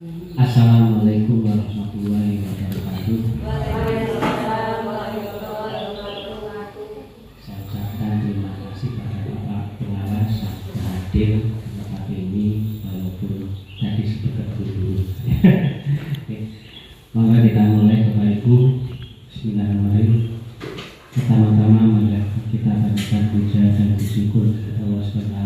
Assalamualaikum warahmatullahi wabarakatuh. Saya ucapkan terima kasih pada Bapak Pengawas yang hadir di tempat ini walaupun tadi sedekat dulu. Maka kita mulai Bapak Ibu. Bismillahirrahmanirrahim. Pertama-tama mari kita panjatkan puja dan bersyukur kepada Allah SWT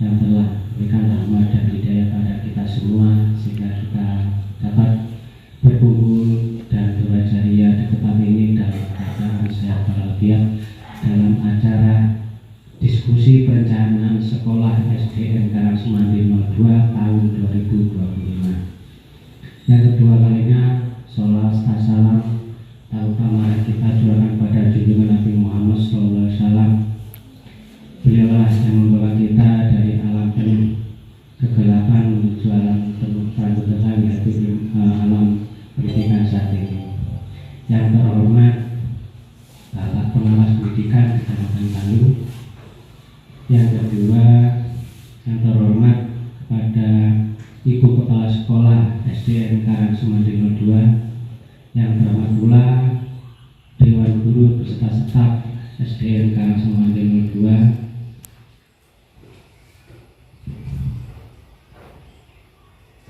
yang telah memberikan rahmat dan hidayah pada kita semua sehingga kita dapat berkumpul dan berbahagia di tempat ini dalam keadaan sehat walafiat dalam acara diskusi perencanaan sekolah SDN Karangsemandi 02 tahun 2025. Yang kedua kalinya sholawat salam terutama kita doakan pada junjungan Nabi Muhammad SAW. Beliaulah yang membawa kita dari alam penuh kegelapan menuju alam penuh kelanjutan yaitu alam pendidikan saat ini. Yang terhormat Bapak Pengawas Pendidikan Kecamatan Bandung. Yang kedua yang terhormat kepada Ibu Kepala Sekolah SDN Karangsemandi 02. Yang terhormat pula Dewan Guru beserta staf SDN Karangsemandi 02.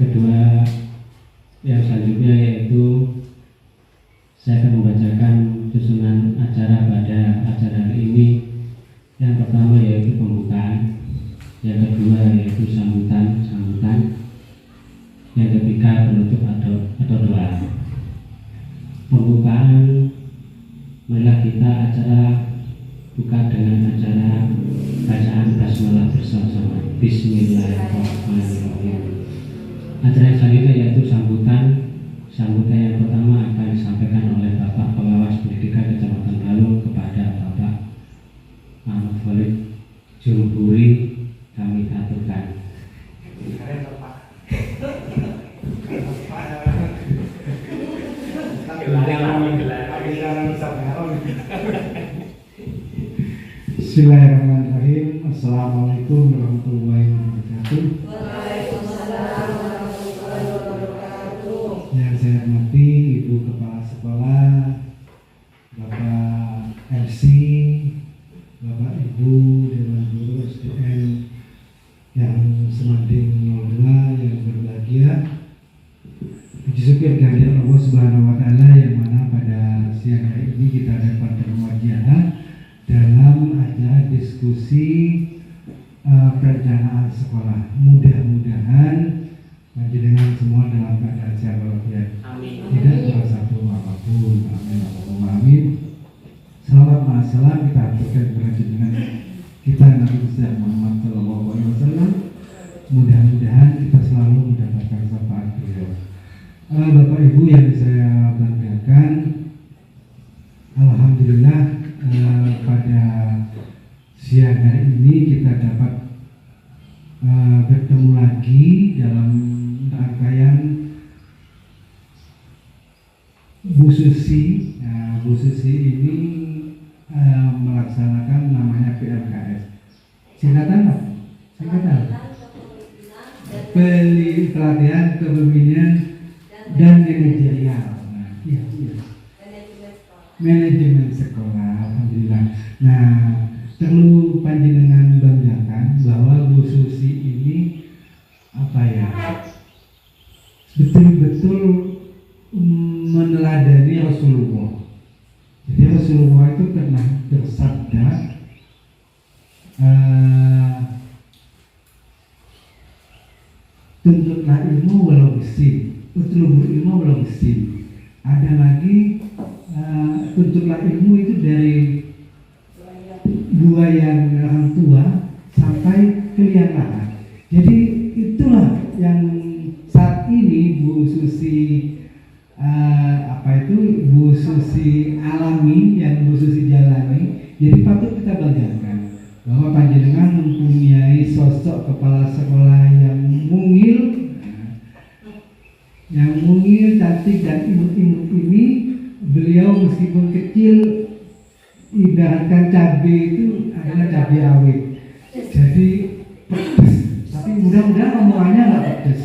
Kedua, yang selanjutnya yaitu saya akan membacakan susunan acara pada acara hari ini. Yang pertama yaitu pembukaan, yang kedua yaitu sambutan, yang ketiga penutup atau doa. Pembukaan, marilah kita acara buka dengan acara bacaan basmalah bersama-sama. Bismillahirrahmanirrahim. Acara yang selanjutnya yaitu sambutan yang pertama akan disampaikan oleh Bapak Pengawas Pendidikan Kecamatan Balung kepada Bapak Ahmad Khalid Jumburi. Kami aturkan. Bismillahirrahmanirrahim. Assalamualaikum warahmatullahi wabarakatuh. Yang saya hormati Ibu Kepala Sekolah, Bapak RC, Bapak Ibu Dewan Guru SDN yang Semanding 02 yang berbahagia. Puji syukur kehadirat Allah Subhanahu wa Ta'ala yang mana pada siang hari ini kita dapat bermuajahah dalam acara diskusi perencanaan sekolah. Mudah-mudahan panjenengan semua dalam keadaan sehat walafiat. Tidak satu apapun. Amin. Allahumma amin. Salawat ma'asalam kita aturkan kepada junjungan kita Nabi besar Muhammad Sallallahu Alaihi Wasallam. Mudah-mudahan kita selalu mendapatkan syafaat beliau. Bapak Ibu yang saya banggakan, alhamdulillah pada siang hari ini kita dapat bertemu lagi dalam rangkaian Bu Susi. Bu Susi ini melaksanakan namanya PLKS. Singkatan apa? Pelatihan kepemimpinan dan manajerial. Manajemen sekolah. Alhamdulillah. Nah, perlu panjenengan banggakan bahwa Bu Susi ini betul-betul meneladani Rasulullah. Jadi Rasulullah itu pernah bersabda, tuntutlah ilmu walau bisin, utlubul ilmu walau bisin. Ada lagi tuntutlah ilmu itu dari buayan orang tua sampai ke liang lahat. Jadi itulah yang saat ini Bu Susi Bu Susi alami, yang Bu Susi jalani. Jadi patut kita banggakan bahwa panjenengan mempunyai sosok kepala sekolah yang mungil, cantik dan imut-imut ini. Beliau meskipun kecil, ibaratkan cabai itu adalah cabai rawit. Jadi pedes, tapi mudah-mudahan omongannya nggak pedes.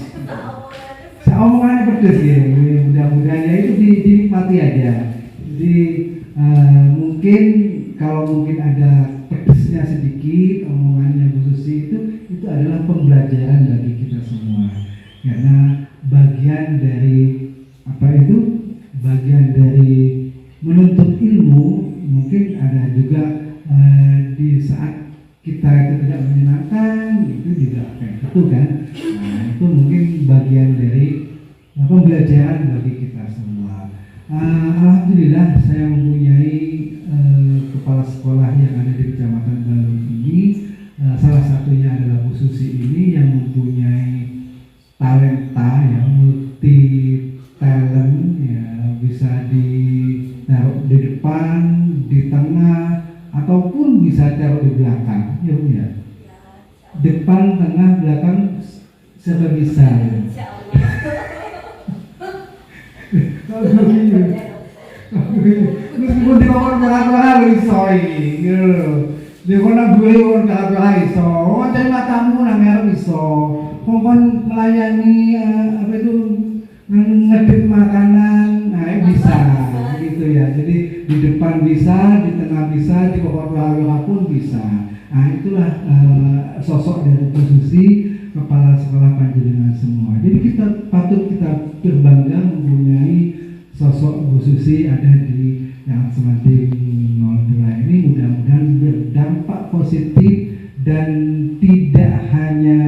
omongannya pedes ya. Mudah-mudahan ya itu dinikmati aja. Jadi mungkin kalau mungkin ada pedesnya sedikit omongannya Bu Susi itu adalah pembelajaran bagi kita semua. Karena bagian dari bagian dari menuntut ilmu mungkin ada juga di saat kita itu tidak menyenangkan itu juga kayak gitu kan. Nah itu mungkin bagian dari pembelajaran bagi kita semua. Alhamdulillah saya mempunyai kepala sekolah yang ada di Kecamatan Balung ini. Salah satunya adalah Bu Susi ini yang mempunyai talenta ya, multi talent ya, bisa ditaruh di depan, di tengah, ataupun bisa taruh di belakang ya Bu ya. Depan, tengah, belakang serba bisa ya. Meskipun di bawah belakang iso iki gitu. Di kono gue on belakang iso. Cari matamu nang ngarep iso. Kon melayani ngedip makanan, nah bisa gitu ya. Jadi di depan bisa, di tengah bisa, di bawah belakang pun bisa. Nah itulah sosok dari Bu Susi, kepala sekolah panjenengan semua. Jadi kita patut berbangga mempunyai sosok Bu Susi ada di yang Semanting 02 ini. Mudah-mudahan berdampak positif dan tidak hanya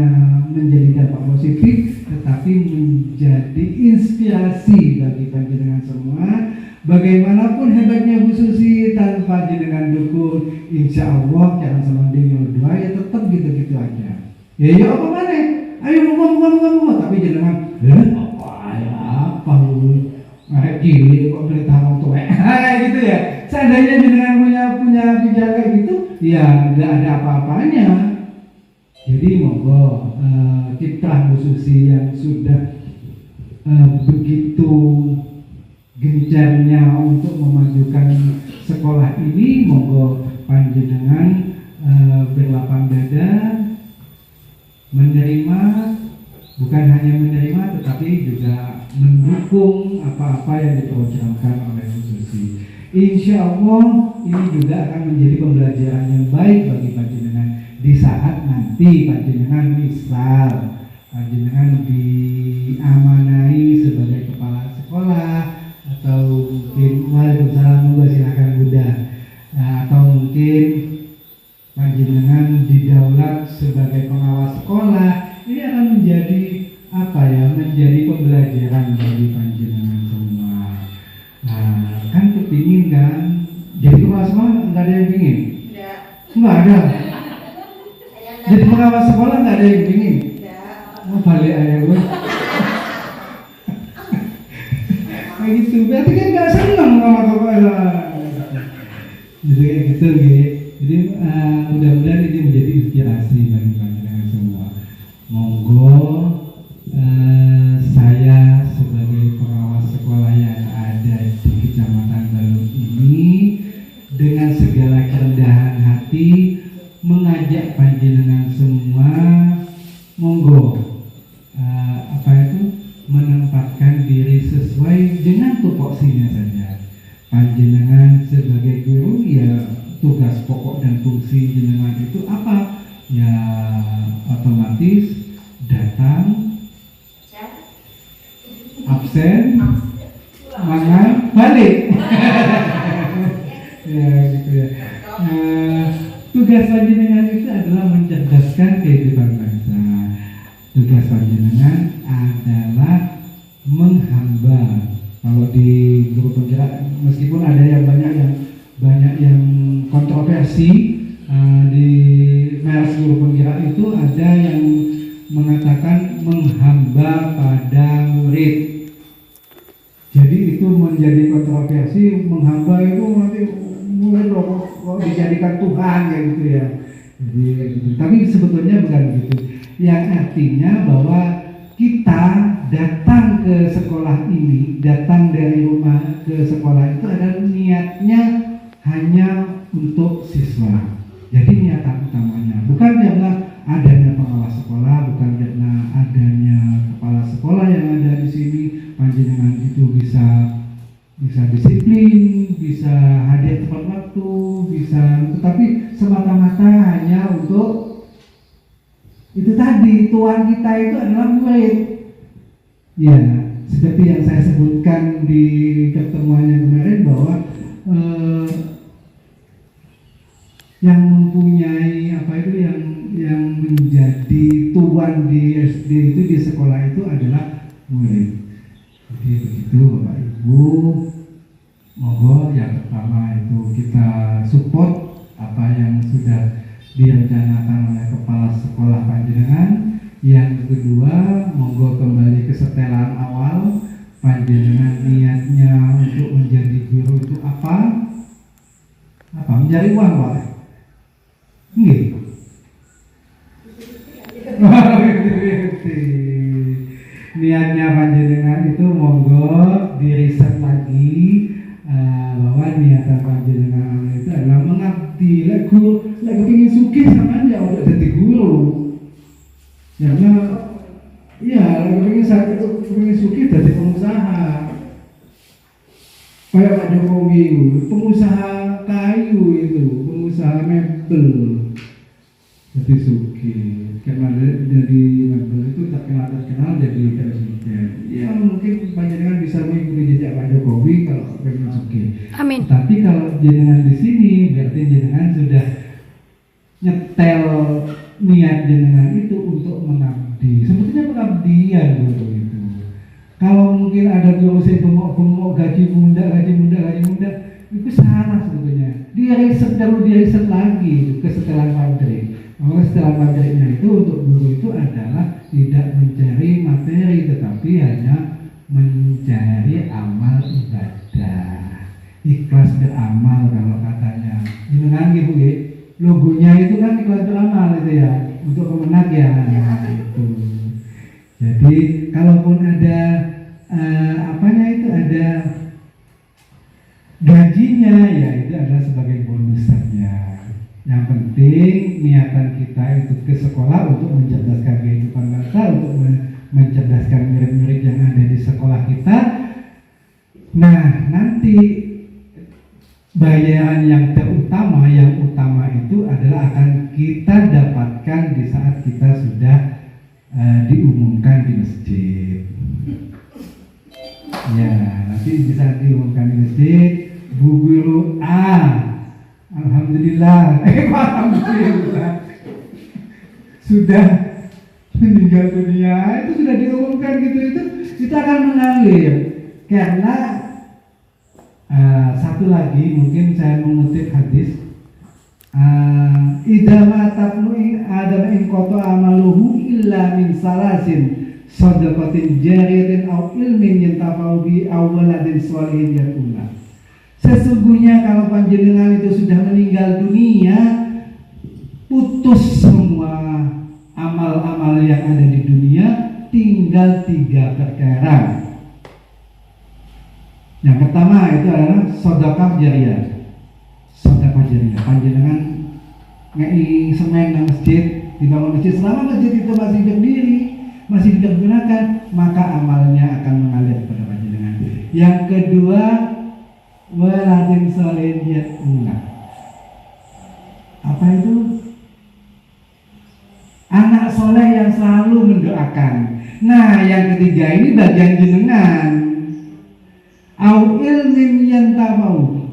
menjadi dampak positif tetapi menjadi inspirasi bagi panjenengan semua. Bagaimanapun hebatnya Bu Susi, tanpa jenengan dukung, insya Allah jangan Semanting 02 ya tetap gitu-gitu aja. Ya apa mana? Ayo ngomong, tapi jenengan apa lu? Gini kok berita mau tuh gitu ya. Seandainya jenengan punya pikiran kayak gitu, ya nggak ada apa-apanya. Jadi monggo kiprah Bu Susi yang sudah begitu gencarnya untuk memajukan sekolah ini, monggo panjenengan berlapang dada menerima, bukan hanya menerima tetapi juga mendukung apa-apa yang diprogramkan oleh Bu Susi. Insya Allah ini juga akan menjadi pembelajaran yang baik bagi panjenengan di saat nanti panjenengan misal panjenengan diamanai sebagai kepala sekolah atau mungkin Waalaikumsalam, silakan Bunda, atau mungkin panjenengan didaulat sebagai pengawas sekolah. Ini akan menjadi menjadi pembelajaran bagi panjenengan semua. Nah, kan kepingin kan jadi kepala sekolah, nggak ada yang pingin? Nggak ada. Jadi pengawas sekolah nggak ada yang pingin? Mau balik aja gue. Kayak gitu, berarti kan nggak senang sama kepala. Jadi kayak gitu, Jadi mudah-mudahan ini menjadi inspirasi bagi panjenengan semua. Monggo saya sebagai pengawas sekolah yang ada di Kecamatan Balung ini dengan segala kerendahan hati mengajak panjenengan semua monggo menempatkan diri sesuai dengan tupoksinya saja. Panjenengan sebagai guru ya tugas pokok dan fungsi jenengan itu apa? Ya otomatis datang, absen, mangan, balik. Ya gitu ya. Tugas panjenengan itu adalah mencerdaskan kehidupan bangsa. Tugas panjenengan adalah menghamba. Kalau di guru penggerak, meskipun ada yang banyak yang kontroversi di Mers Guru Penggerak itu ada yang mengatakan menghamba pada murid. Jadi itu menjadi kontroversi, menghamba itu nanti mulai dijadikan Tuhan ya gitu ya. Jadi gitu. Tapi sebetulnya bukan gitu. Yang artinya bahwa kita datang ke sekolah ini, datang dari rumah ke sekolah itu adalah niatnya hanya untuk siswa. Jadi niatan utamanya bukan karena adanya pengawas sekolah, bukan karena adanya kepala sekolah yang ada di sini panjenengan itu bisa disiplin, bisa hadir tepat waktu, tetapi semata-mata hanya untuk itu tadi, tuan kita itu adalah murid. Ya, seperti yang saya sebutkan di pertemuan yang kemarin bahwa yang mempunyai yang menjadi tuan di SD itu di sekolah itu adalah murid. Jadi begitu Bapak Ibu, monggo yang pertama itu kita support apa yang sudah direncanakan oleh kepala sekolah panjenengan. Yang kedua, monggo kembali ke setelan awal panjenengan, niatnya untuk menjadi guru itu apa? Mencari uang, Pak? Nggih. Niatnya panjenengan itu monggo diriset lagi bahwa niatan panjenengan itu adalah mengabdi. Lek kepingin sugih sama ya udah jadi guru. Karena ya kepingin sugih jadi pengusaha. Kayak Pak Jokowi, pengusaha kayu itu, pengusaha mebel. Jadi sugih. Karena jadi mebel itu terkenal jadi presiden. Ya mungkin panjenengan bisa mengikuti jejak Pak Jokowi kalau pengen sugih. Amin. Tapi kalau jenengan di sini berarti jenengan sudah nyetel niat jenengan itu untuk mengabdi. Sebetulnya pengabdian guru itu. Kalau mungkin ada guru saya bengok gaji muda, itu salah sebetulnya. Perlu diriset lagi ke setelan pabrik. Maka setelan pabriknya itu untuk guru itu adalah tidak mencari materi, tetapi hanya mencari amal ibadah. Ikhlas beramal kalau katanya. Jenengan gitu ya. Logonya itu kan ikhlas beramal itu ya, untuk kemenang ya, itu. Jadi kalaupun ada ada gajinya ya itu adalah sebagai bonus saja. Yang penting niatan kita itu ke sekolah untuk mencerdaskan kehidupan bangsa, untuk mencerdaskan murid-murid yang ada di sekolah kita. Nah nanti bayaran yang utama itu adalah akan kita dapatkan di saat kita sudah diumumkan di masjid. Ya, nanti di saat diumumkan di masjid, Bu Guru A, alhamdulillah, sudah meninggal dunia. Itu sudah diumumkan gitu, itu kita akan mengalir karena satu lagi mungkin saya mengutip hadis idama tabnu adam in qata amaluhu illa min salasin sadaqatin jariyatin aw ilmin yantafa'u bi aw waladin sholihin yad'una. Sesungguhnya kalau panjenengan itu sudah meninggal dunia, putus semua amal-amal yang ada di dunia, tinggal 3 perkara. Yang pertama itu adalah sedekah jariyah. Sedekah jariyah. Panjenengan ngei semen nang masjid, dibangun masjid, selama masjid itu masih berdiri, masih digunakan, maka amalnya akan mengalir kepada panjenengan. Yang kedua, waladin sholihin yad'una. Apa itu? Anak soleh yang selalu mendoakan. Nah, yang ketiga ini bagian jenengan. Au ilmin yantafa'u,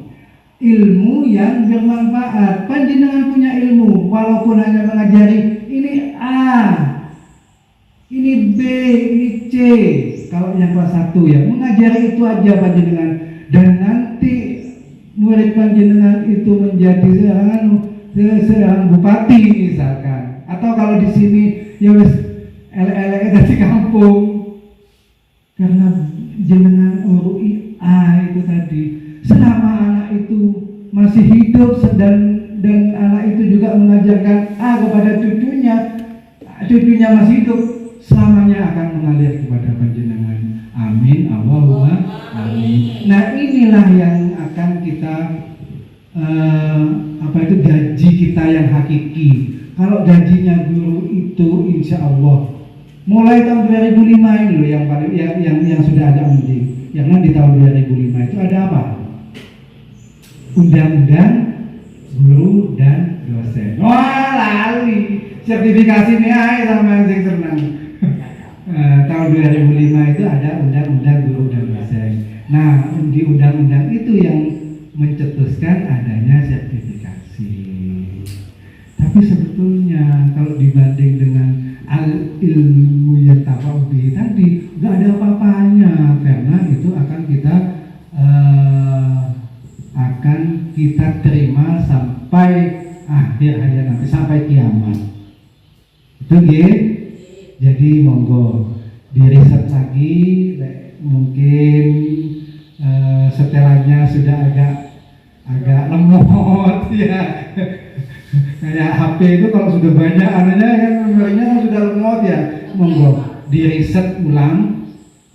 ilmu yang bermanfaat. Panjenengan punya ilmu, walaupun hanya mengajari ini A, ini B, ini C. Kalau yang kelas 1 ya, mengajari itu aja panjenengan. Dan nanti murid panjenengan itu menjadi seorang bupati misalkan. Atau kalau di sini ya wis elek-elek dari kampung. Karena jenengan urui itu tadi, selama anak itu masih hidup dan anak itu juga mengajarkan kepada cucunya masih hidup, selamanya akan mengalir kepada panjenengan. Amin, Allahumma amin. Nah inilah yang akan kita gaji kita yang hakiki. Kalau gajinya guru itu insya Allah Mulai tahun 2005 ini loh yang paling yang sudah ada undi. Yang di tahun 2005 itu ada apa? Undang-undang guru dan dosen. Wah, lali. Sertifikasi nih sama yang senang. Tahun 2005 itu ada undang-undang guru dan dosen. Nah, di undang-undang itu yang mencetuskan adanya sertifikasi. Tapi sebetulnya kalau dibanding dengan ilmu yang tafawudi tadi nggak ada apa-apanya, karena itu akan kita terima sampai akhir hayat nanti, sampai kiamat. Itu ya. Jadi monggo diriset lagi, mungkin setelannya sudah agak lemot ya. Kayak HP itu kalau sudah banyak anunya kan memorinya sudah lemot ya, monggo diriset ulang,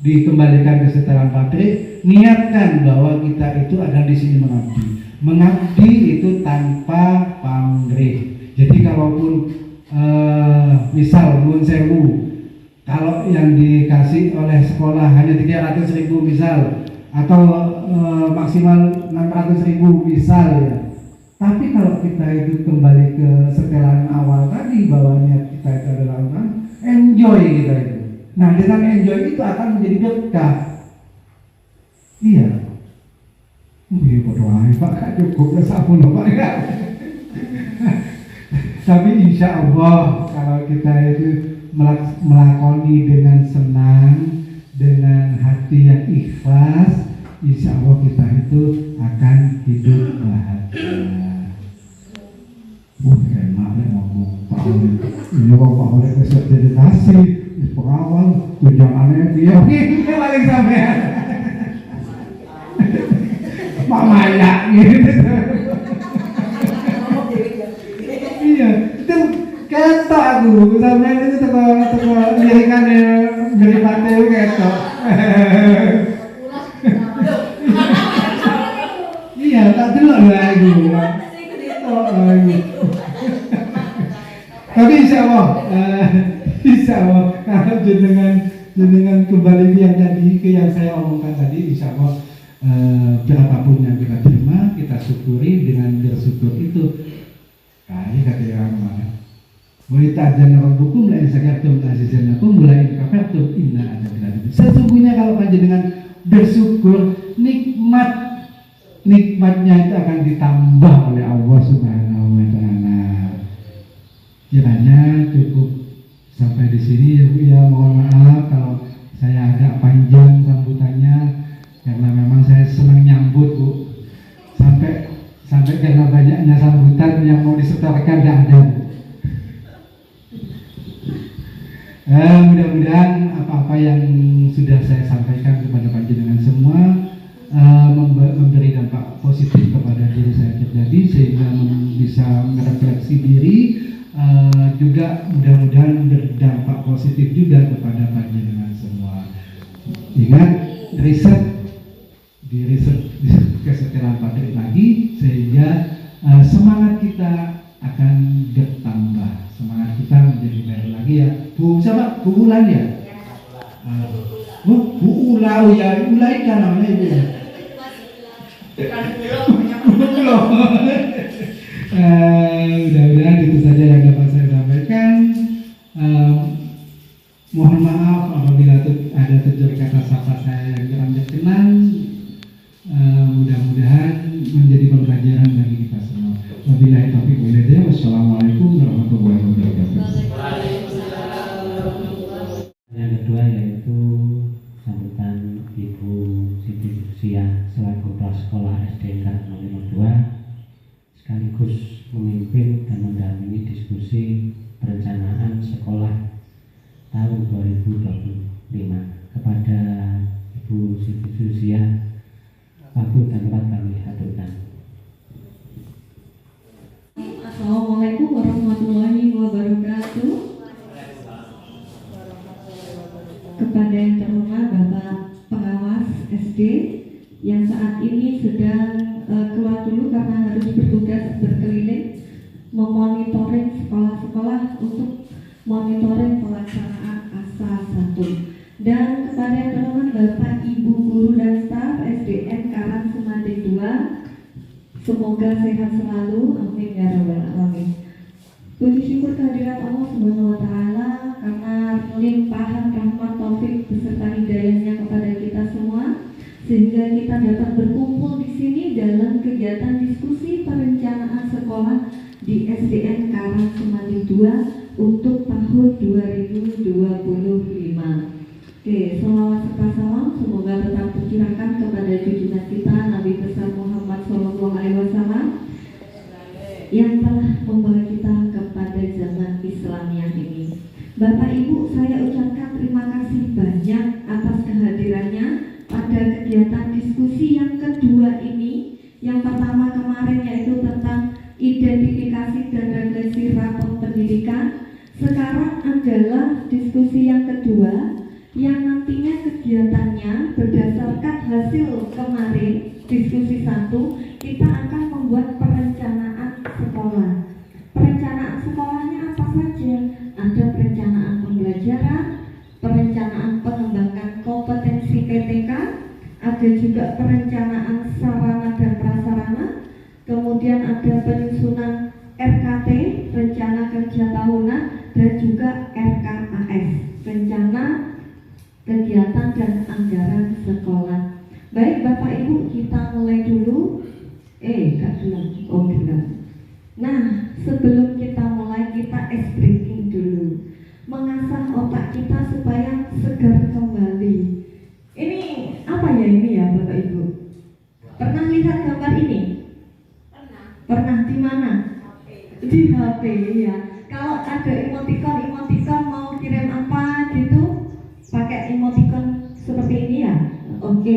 dikembalikan ke setelan pabrik, niatkan bahwa kita itu ada di sini mengabdi. Mengabdi itu tanpa pamrih. Jadi kalaupun misal nun sewu, kalau yang dikasih oleh sekolah hanya 300.000 misal, atau maksimal 600.000 misal ya. Tapi kalau kita itu kembali ke setelan awal tadi, bahwa niat kita itu adalah enjoy kita itu. Nah, dengan enjoy itu akan menjadi berkah. Iya. Iya, berdoa Pak, cukup sampun Pak ya. Tapi insya Allah kalau kita itu melakoni dengan senang, dengan hati yang ikhlas, insya Allah kita itu akan hidup bahagia. Enak nih ngomong Pak Oleh. Ini kalau Pak Oleh kesertifikasi pengawal tunjangannya dia ini paling sampean Pak Maya gitu. Iya, itu ketok aku sampean itu teko lirikane mripate itu ketok. Iya, tak delok lho aku. Tapi insya Allah kalau jenengan kembali yang tadi ke yang saya omongkan tadi, insya Allah berapapun yang kita terima, kita syukuri. Dengan bersyukur itu kayak kata orang mana, mulai tajam orang buku mulai sakartum azizanakum mulai kafartum inna adzab. Sesungguhnya kalau panjenengan bersyukur, nikmatnya itu akan ditambah oleh Allah Subhanahu wa Ta'ala. Kiranya cukup sampai di sini ya Bu ya. Mohon maaf kalau saya agak panjang sambutannya, karena memang saya senang nyambut Bu. Sampai karena banyaknya sambutan yang mau disetorkan tidak ada. Mudah-mudahan apa-apa yang sudah saya sampaikan kepada panjenengan semua memberi dampak positif kepada diri saya pribadi, sehingga bisa merefleksi diri, juga mudah-mudahan berdampak positif juga kepada panjenengan semua. Ingat, di riset kesetelan pabrik lagi, sehingga semangat kita akan bertambah, semangat kita menjadi baik lagi ya. Bu siapa? Bu Ulan ya? Bu Ulau ya, Ulaika namanya itu ya. Mudah-mudahan itu saja yang dapat saya sampaikan. Mohon maaf apabila ada tutur kata sapa saya yang kurang berkenan. Mudah-mudahan menjadi pembelajaran bagi kita semua. Wabillahi taufiq wal hidayah. Wassalamualaikum warahmatullahi wabarakatuh. Yang kedua yaitu sambutan Ibu Siti Susiah selaku kepala sekolah SD Negara 02, sekaligus memimpin dan mendampingi diskusi perencanaan sekolah tahun 2025. Kepada Ibu Siti Susiah, waktu dan tempat kami haturkan. Assalamualaikum warahmatullahi wabarakatuh. Kepada yang terhormat Bapak Pengawas SD yang saat ini sedang keluar dulu karena harus bertugas berkeliling memonitoring sekolah-sekolah untuk monitoring pelaksanaan ASA Bapak Ibu guru dan staf SDN Karang Semanding 2. Semoga sehat selalu. Amin ya rabbal alamin. Puji syukur kehadirat Allah Subhanahu wa taala karena limpahan rahmat taufik beserta hidayahnya kepada kita semua sehingga kita dapat berkumpul di sini dalam kegiatan diskusi perencanaan sekolah di SDN Karang Semanding 2 untuk tahun 2025. Oke, selawat serta salam semoga tetap tercurahkan kepada junjungan kita Nabi besar Muhammad SAW yang telah membawa kita kepada zaman Islam yang ini. Bapak Ibu, saya ucapkan terima kasih banyak atas kehadirannya pada kegiatan diskusi yang kedua ini. Yang pertama kemarin yaitu tentang identifikasi dan refleksi rapor pendidikan. Sekarang adalah diskusi yang kedua yang nantinya kegiatannya berdasarkan hasil kemarin diskusi 1, kita akan membuat perencanaan sekolah. Perencanaan sekolahnya apa saja? Ada perencanaan pembelajaran, perencanaan pengembangan kompetensi PTK, ada juga perencanaan sarana dan prasarana, kemudian ada penyusunan RKT, rencana kerja tahunan, dan juga RKAS, rencana kegiatan dan anggaran sekolah. Baik Bapak Ibu, kita mulai dulu. Nah, sebelum kita mulai, kita ice breaking dulu, mengasah otak kita supaya segar kembali. Ini apa ya ini ya Bapak Ibu? Pernah lihat gambar ini? Pernah di mana? Di HP ya. Kalau ada emoticon mau kirim apa gitu, pakai emoticon seperti ini ya. Oke.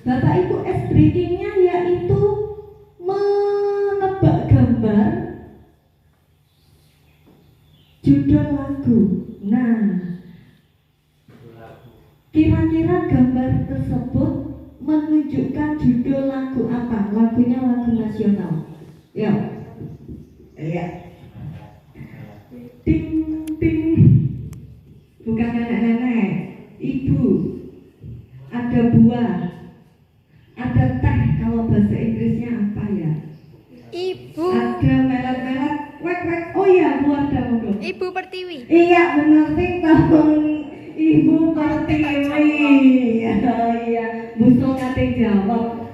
Bapak Ibu, ice breakingnya yaitu menebak gambar judul lagu. Nah, kira-kira gambar tersebut menunjukkan judul lagu apa? Lagunya lagu nasional. Ya. Ting ting. Bukan nenek-nenek, ibu. Ada buah. Ada teh, kalau bahasa Inggrisnya apa ya? Ibu. Ada merek-merek. Wek. Oh iya, buah daun. Ibu Pertiwi. Iya, benar ting tahun Ibu Pertiwi. Iya, buso kate jawab.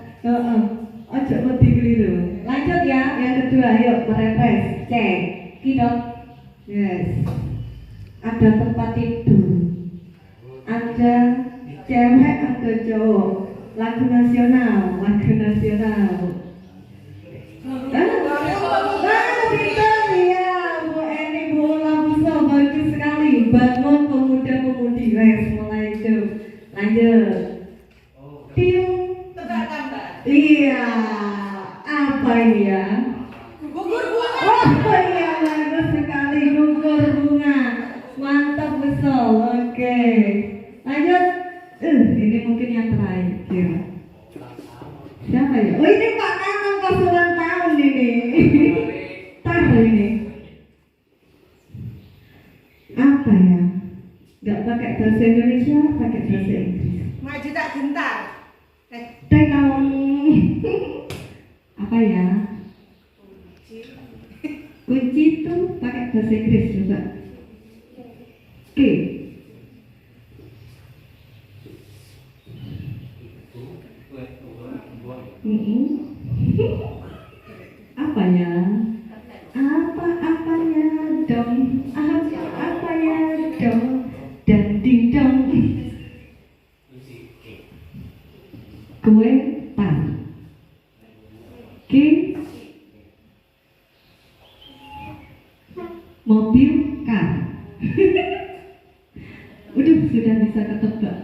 Ojo mesti keliru. Lanjut ya, yang kedua, yuk merefresh. Cek. Kidok. Yes. Ada tempat tidur. Ada cewek, ada cowok. Lagu nasional. Pintar ya, Bu Eni, Bu Labuso, bagus sekali. Bangun pemuda-pemudi. Mulai itu. Lanjut. Tim. Tebak gambar. Iya. Apa ini ya? Gugur bunga. Oh iya, bagus sekali. Gugur bunga. Mantap betul. Oke. Lanjut. Ini mungkin yang terakhir. Siapa ya? Oh ini Pak Nanang pas ulang tahun ini. Tar ini. Apa ya? Gak pakai bahasa Indonesia, pakai bahasa Inggris. Maju tak gentar. Tekong. Apa ya? Kunci itu pakai bahasa Inggris juga. Oke. Apa ya? Apa-apanya dong? Apa ya dong? Dan ding dong. Kue pan. Mobil kar. Sudah bisa ketebak.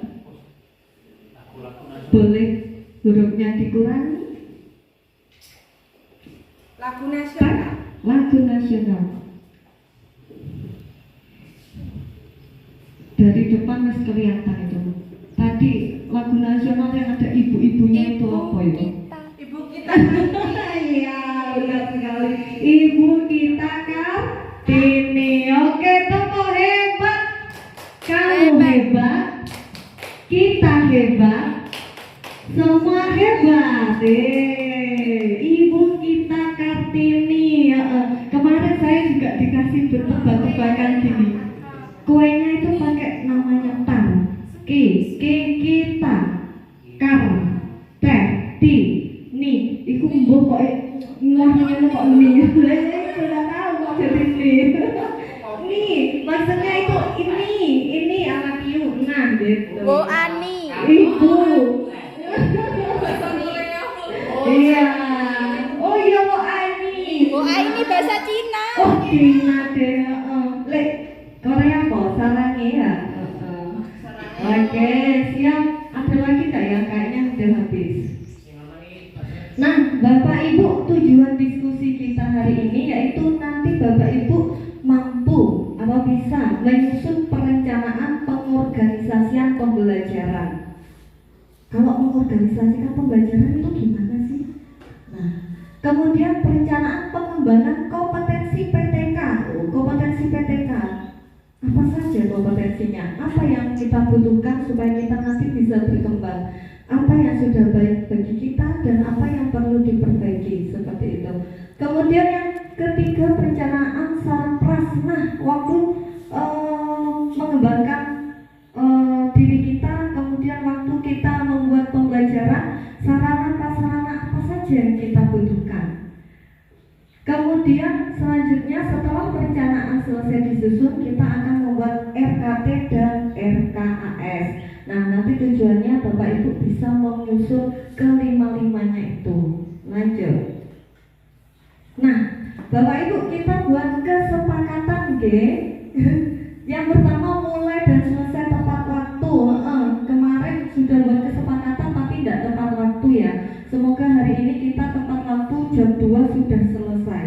Boleh hurufnya dikurangi. Lagu nasional. Lagu nasional. Dari depan masih kelihatan itu. Tadi lagu nasional yang ada ibu-ibunya itu apa itu? Ibu kita. Iya, benar sekali. Ibu kita Kartini. Oke, tepuk hebat. Kamu hebat. Kita hebat. Semua hebat. Ibu kita Kartini. Kemarin saya juga dikasih tebak-tebakan gini. Kuenya itu pakai namanya tar. Kita. Kar. Ter. Ti. Ni. Iku mbok kok ngomongnya kok ni. Sudah tahu kok jadi ni. Nih, maksudnya itu ini anak ibu. Nah, gitu. Bu Ani. Ibu. Iya. Oh iya Bu Ani. Bu Ani bahasa Cina. Oh Cina deh. Lek Korea kok sarangi ya. Oke siap. Ada lagi nggak ya? Kayaknya udah habis. Nah Bapak Ibu, tujuan diskusi kita hari ini yaitu nanti Bapak Ibu mampu atau bisa menyusun perencanaan pengorganisasian pembelajaran. Kalau mengorganisasikan pembelajaran itu gimana sih? Nah, kemudian perencanaan pengembangan kompetensi PTK. Kompetensi PTK. Apa saja kompetensinya? Apa yang kita butuhkan supaya kita nanti bisa berkembang? Apa yang sudah baik bagi kita dan apa yang perlu diperbaiki seperti itu. Kemudian yang ketiga perencanaan sarpras. Nah, waktu mengembangkan diri kita, kemudian waktu kita membuat pembelajaran, sarana-prasarana apa saja yang kita butuhkan. Kemudian selanjutnya setelah perencanaan selesai disusun, kita akan membuat RKT dan RKAS. Nah, nanti tujuannya Bapak Ibu bisa menyusun kelima-limanya itu. Lanjut. Nah, Bapak Ibu kita buat kesepakatan, Yang pertama mulai dan selesai tepat waktu. Kemarin sudah buat kesepakatan tapi tidak tepat waktu ya. Semoga hari ini kita tepat waktu jam 2 sudah selesai.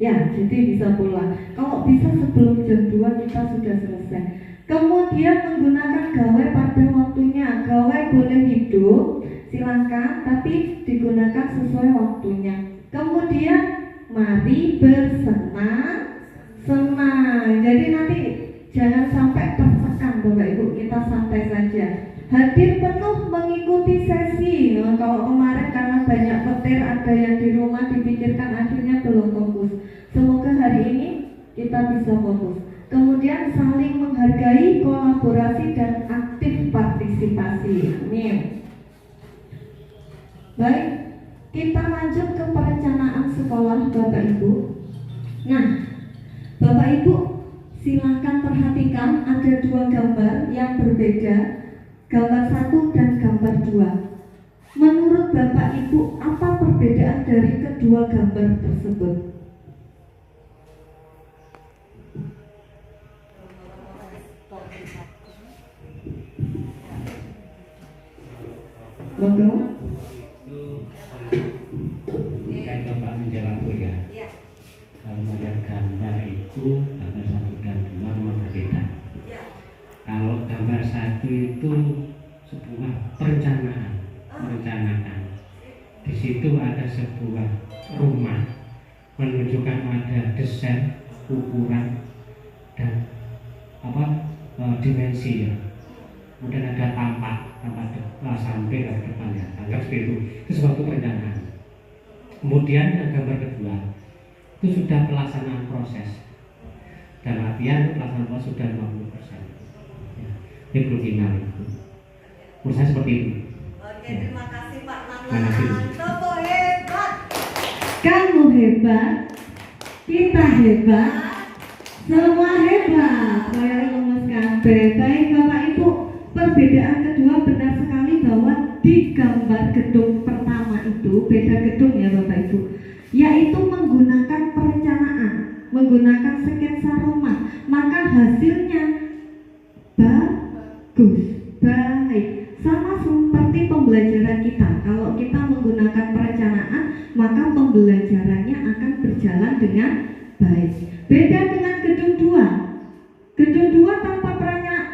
Ya, jadi bisa pulang. Kalau bisa sebelum jam 2 kita sudah selesai. Kemudian menggunakan gawai pada waktunya. Gawai boleh hidup, silakan, tapi digunakan sesuai waktunya. Kemudian mari bersenang-senang. Jadi nanti jangan sampai tertekan Bapak Ibu, kita santai saja. Hadir penuh mengikuti sesi. Nah, kalau kemarin karena banyak petir, ada yang di rumah dipikirkan akhirnya belum fokus. Semoga hari ini kita bisa fokus. Kemudian saling menghargai, kolaborasi dan aktif partisipasi. Amin. Baik, kita lanjut ke perencanaan sekolah Bapak Ibu. Nah, Bapak Ibu silakan perhatikan ada dua gambar yang berbeda, gambar 1 dan gambar 2. Menurut Bapak Ibu, apa perbedaan dari kedua gambar tersebut? Monggo. Kan Bapak menjawab ya. Kalau melihat gambar itu gambar 1 dan 2 memang berbeda. Kalau gambar 1 itu sebuah merencanakan. Di situ ada sebuah rumah menunjukkan ada desain, ukuran dan dimensi ya. Kemudian ada tampak sampai ke depan ya. Anggap seperti itu. Itu suatu perencanaan. Kemudian gambar kedua itu sudah pelaksanaan proses. Dan artian pelaksanaan proses sudah 50%. Ya, ini belum final itu. Menurut saya seperti itu. Oke, terima kasih Pak Terima kasih. Nana. Topo hebat. Kamu hebat. Kita hebat. Semua hebat. Saya lemes kabeh. Baik Bapak Ibu, perbedaan kedua benar sekali bahwa di gambar gedung pertama itu beda gedung ya Bapak Ibu, yaitu menggunakan perencanaan, menggunakan sketsa rumah, maka hasilnya bagus, baik. Sama seperti pembelajaran kita. Kalau kita menggunakan perencanaan, maka pembelajarannya akan berjalan dengan baik. Beda dengan gedung 2. Gedung 2 tanpa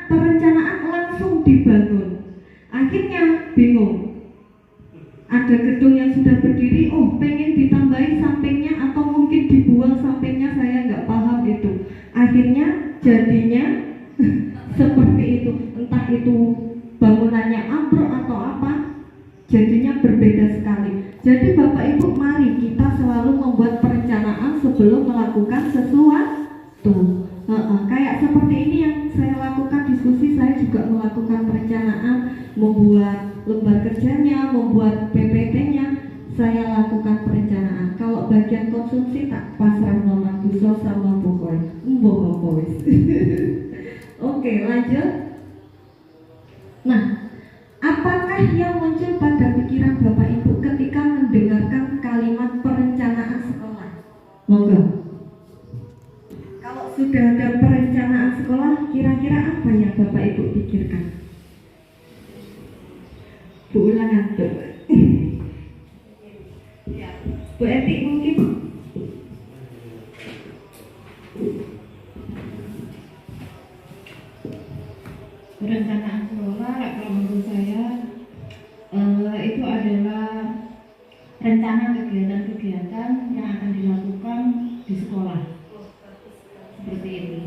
perencanaan langsung dibangun. Akhirnya bingung. Ada gedung yang sudah berdiri, pengen ditambahi sampingnya atau mungkin dibuang sampingnya, saya nggak paham itu. Akhirnya jadinya seperti itu, entah itu bangunannya ambruk atau apa, jadi Jadi Bapak Ibu, mari kita selalu membuat perencanaan sebelum melakukan sesuatu. Kayak seperti ini yang saya lakukan diskusi, saya juga melakukan perencanaan, membuat lembar kerjanya, membuat PPT-nya, saya lakukan perencanaan. Kalau bagian konsumsi tak pasrah nomor buso sama pokoknya Oke, lanjut. Nah, apakah yang muncul pada pikiran Bapak Ibu ketika mendengarkan kalimat perencanaan sekolah? Monggo. Kalau sudah ada perencanaan sekolah, kira-kira apa yang Bapak Ibu pikirkan? Bu ulangan tuh. Bu Eti mungkin. Perencanaan sekolah kalau menurut saya itu adalah rencana kegiatan-kegiatan yang akan dilakukan di sekolah seperti ini.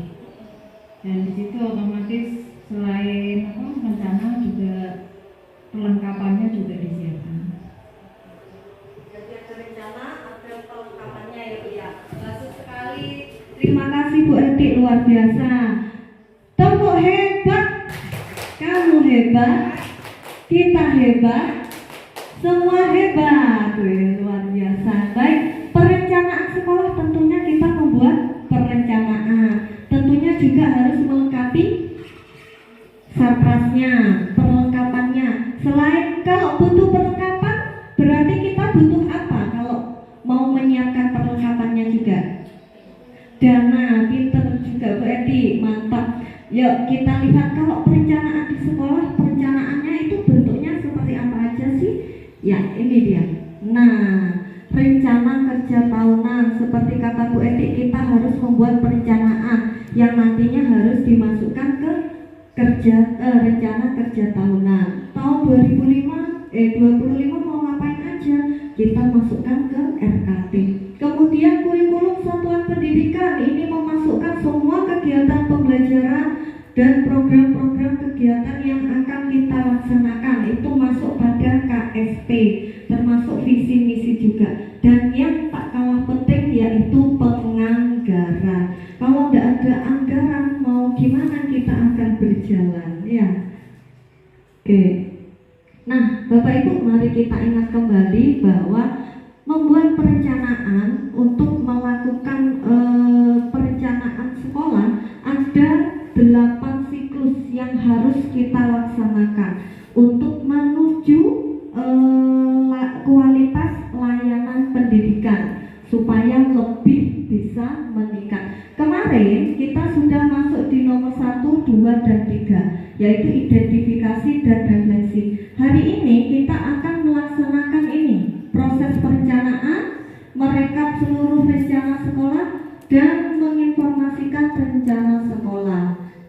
Dan di situ otomatis selain rencana juga perlengkapannya juga disiapkan. Jadi ada rencana, ada perlengkapannya ya Bu ya. Bagus sekali. Terima kasih Bu Eti, luar biasa. Tepuk hebat. Kamu hebat, kita hebat, semua hebat. Luar biasa. Baik, perencanaan sekolah tentunya kita membuat perencanaan. Tentunya juga harus melengkapi sarprasnya, perlengkapannya. Selain kalau butuh perlengkapan, berarti kita butuh apa kalau mau menyiapkan perlengkapannya juga? Dana, pinter juga Bu Edi, mantap. Yuk kita lihat kalau perencanaan di sekolah, perencanaannya itu bentuknya seperti apa aja sih? Ya ini dia. Nah, rencana kerja tahunan, seperti kata Bu Eti, kita harus membuat perencanaan yang nantinya harus dimasukkan ke rencana kerja tahunan. Tahun 25 mau ngapain aja? Kita masukkan ke RKT. Kemudian kurikulum satuan pendidikan ini memasukkan semua kegiatan pembelajaran dan program-program kegiatan yang akan kita laksanakan itu masuk pada KSP, termasuk visi misi juga. Dan yang tak kalah penting yaitu penganggaran. Kalau tidak ada anggaran, mau gimana kita akan berjalan ya? Oke. Nah, Bapak Ibu, mari kita ingat kembali bahwa membuat perencanaan untuk melakukan perencanaan sekolah ada 8 siklus yang harus kita laksanakan untuk menuju kualitas layanan pendidikan supaya lebih bisa meningkat. Kemarin kita sudah masuk di nomor 1, 2, dan 3 yaitu identifikasi dan refleksi. Hari ini kita akan melaksanakan ini, proses perencanaan, merekap seluruh rencana sekolah dan menginformasikan rencana sekolah.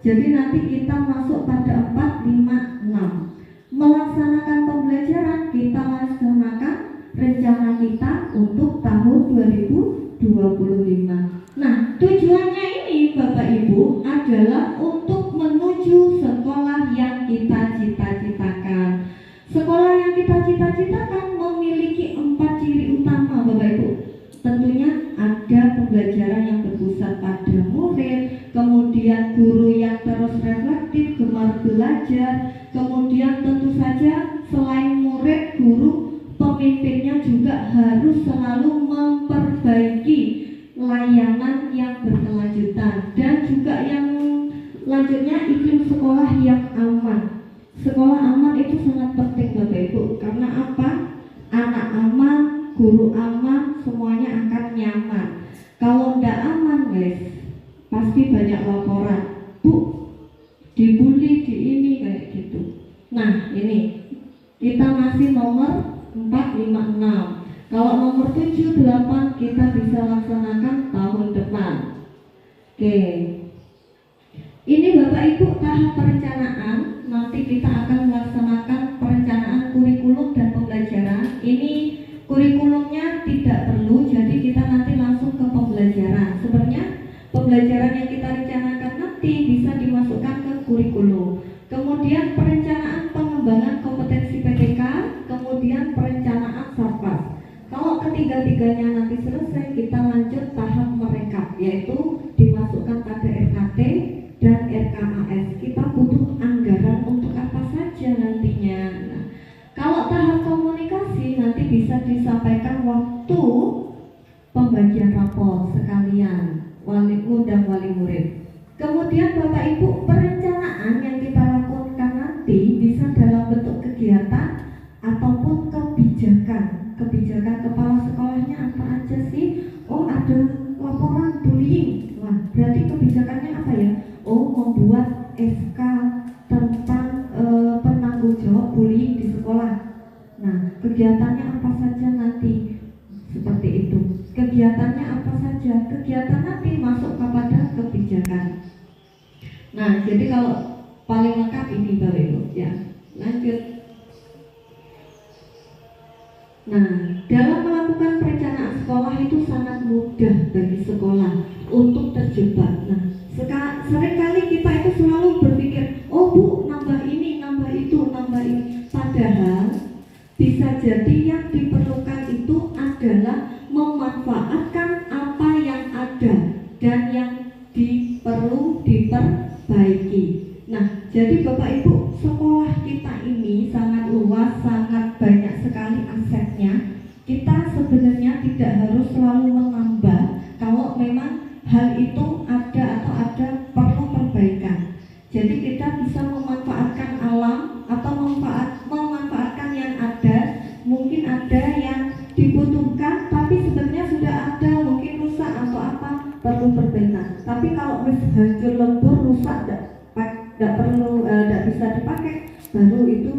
Jadi nanti kita masuk pada 4, 5, 6. Melaksanakan pembelajaran, kita laksanakan rencana kita untuk tahun 2025. Nah, tujuannya ini Bapak Ibu adalah untuk menuju sekolah yang kita cita-citakan. Sekolah yang kita cita-citakan memiliki 4 ciri utama Bapak Ibu. Tentunya ada pembelajaran yang berpusat pada murid, kemudian guru yang terus reflektif, gemar belajar, kemudian tentu saja selain murid, guru, pemimpinnya juga harus selalu memperbaiki layanan yang berkelanjutan dan juga yang lanjutnya iklim sekolah yang aman. Sekolah aman itu sangat penting Bapak Ibu, karena apa? Anak aman, guru aman, semuanya akan nyaman. Kalau tidak aman guys, pasti banyak laporan. Bu, dibully di ini kayak gitu. Nah ini kita masih nomor 4, 5, 6. Kalau nomor 7, 8 kita bisa laksanakan tahun depan. Oke. Ini Bapak Ibu tahap perencanaan. Nanti kita akan melaksanakan perencanaan kurikulum dan pembelajaran. Ini kurikulumnya tidak perlu, jadi kita nanti langsung ke pembelajaran. Sebenarnya pembelajaran yang kita rencanakan nanti bisa dimasukkan ke kurikulum. Kemudian perencanaan pengembangan kompetensi PTK, kemudian perencanaan sarpas. ketiga-tiganya nanti selesai, kita lanjut tahap merekap, yaitu dimasukkan pada RKT dan RKAS. Kita butuh anggaran untuk apa saja nantinya. Nah, kalau tahap komunikasi nanti bisa disampaikan waktu pembagian rapor sekalian, undang wali murid. Kemudian Bapak Ibu, perencanaan yang kita lakukan nanti bisa dalam bentuk kegiatan ataupun kebijakan. Kebijakan kepala sekolahnya apa aja sih? Oh, ada laporan bullying. Wah, berarti kebijakannya apa ya? Oh, membuat SK tentang penanggung jawab bullying di sekolah. Nah, kegiatannya apa saja nanti? Seperti itu. Kegiatannya apa saja? Kegiatan nanti masuk kepada kebijakan. Nah, jadi kalau paling lengkap ini Bapak Ibu, ya. Lanjut. Nah, dalam melakukan perencanaan sekolah itu sangat mudah bagi sekolah untuk terjebak. Nah, seringkali kita itu selalu berpikir, oh Bu, nambah ini, nambah itu, nambah ini. Padahal bisa jadi yang diperlukan itu adalah memanfaatkan apa yang ada dan yang perlu diperbaiki. Nah, jadi Bapak Ibu, sekolah kita ini sangat luas, sangat banyak sekali asetnya. Kita sebenarnya tidak harus selalu menambah kalau memang hal itu ada atau ada perlu perbaikan. Jadi kita bisa memanfaatkan alam atau memanfaatkan yang ada. Mungkin ada yang dibutuhkan tapi sebenarnya sudah ada, mungkin rusak atau apa, perlu perbaikan. Tapi kalau hancur lebur, rusak, tidak bisa dipakai, baru itu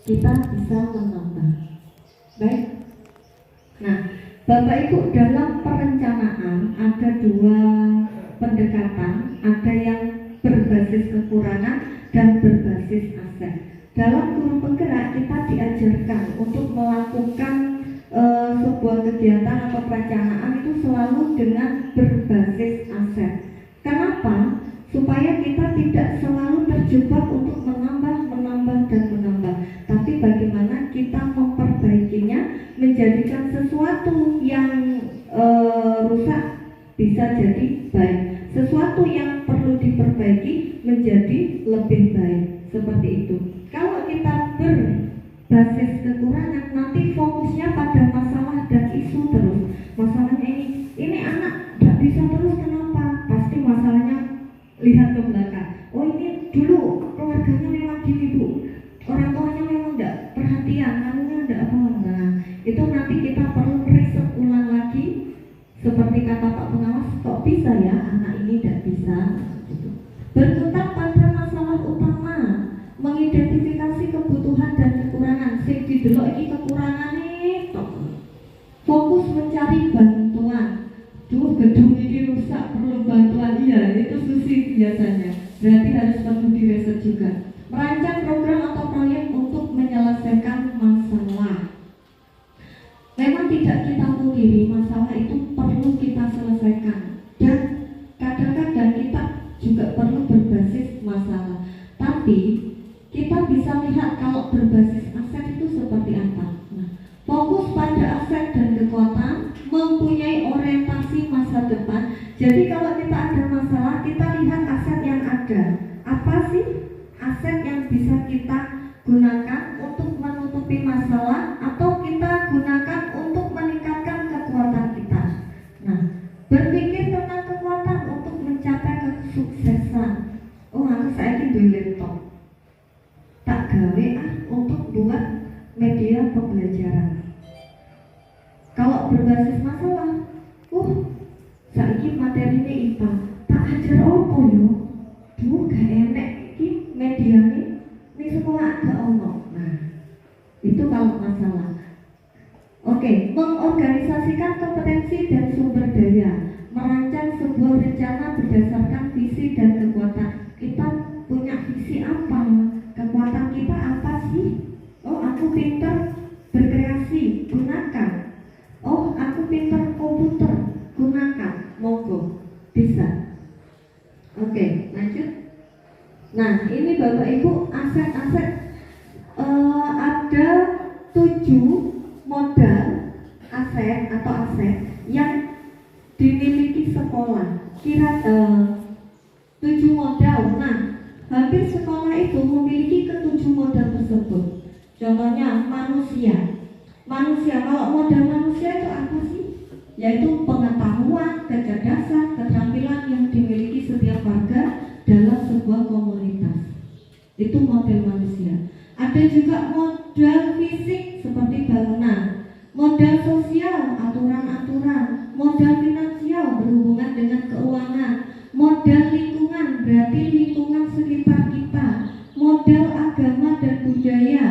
kita bisa menambah. Baik. Nah, Bapak Ibu, dalam perencanaan ada dua pendekatan, ada yang berbasis kekurangan dan berbasis aset. Dalam guru penggerak kita diajarkan untuk melakukan sebuah kegiatan atau perencanaan itu selalu dengan berbasis aset. Kenapa? Supaya kita tidak selalu terjebak untuk menambah, tapi bagaimana kita memperbaikinya, menjadikan sesuatu yang rusak bisa jadi baik, sesuatu yang perlu diperbaiki menjadi lebih baik, seperti itu. Kalau kita berbasis kekurangan, nanti fokusnya pada masalah dan isu terus. Masalahnya ini anak tidak bisa terus, kenapa? Pasti masalahnya lihat ke belakang. Oh, ini dulu keluarganya memang gini Bu, orang tuanya memang tidak perhatian, anunya tidak apa. Nah, itu nanti kita perlu riset ulang lagi. Seperti kata Pak Pengawas, kok bisa ya anak ini tidak bisa? Berkutat pada masalah utama, mengidentifikasi kebutuhan dan kekurangan. Sing didelok iki kekurangane tok. Fokus mencari bantuan. Duh, gedung ini rusak, perlu bantuan. Iya, itu susi biasanya. Berarti harus perlu direset juga. Merancang program atau proyek untuk menyelesaikan masalah. Memang tidak kita pungkiri, masalah itu perlu kita selesaikan. Dan kadang-kadang kita juga perlu berbasis masalah. Tapi kita bisa lihat kalau berbasis aset itu seperti apa. Nah, fokus pada aset dan kekuatan, mempunyai orientasi masa depan. Jadi kalau kita ada masalah, kita lihat aset yang ada. Apa sih aset yang bisa kita gunakan untuk menutupi masalah, atau kita gunakan untuk meningkatkan kekuatan kita. Nah, berpikir tentang kekuatan untuk mencapai kesuksesan. Oh, aku saiki duwe laptop, tak gawe untuk buat media pembelajaran. Kalau berbasis masalah, saiki materinya IPA, tak ajar apa yo? Duh, gak enek iki mediane ning sekolah ada ono. Nah, itu kalau masalah. Oke, mengorganisasikan kompetensi dan sumber daya, merancang sebuah rencana berdasarkan visi dan kekuatan. Kita punya visi apa? Kekuatan kita apa sih? Oh, aku pintar berkreasi, gunakan. Oh, aku pintar komputer, gunakan. Monggo, bisa. Oke, lanjut. Nah, ini Bapak Ibu, aset-aset ada 7 modal Contohnya manusia. Manusia, kalau modal manusia itu apa sih? Yaitu pengetahuan, kecerdasan, keterampilan yang dimiliki setiap warga dalam sebuah komunitas. Itu modal manusia. Ada juga modal fisik seperti bangunan, modal sosial, aturan-aturan, modal finansial berhubungan dengan keuangan, modal lingkungan berarti lingkungan sekitar kita, modal agama dan budaya,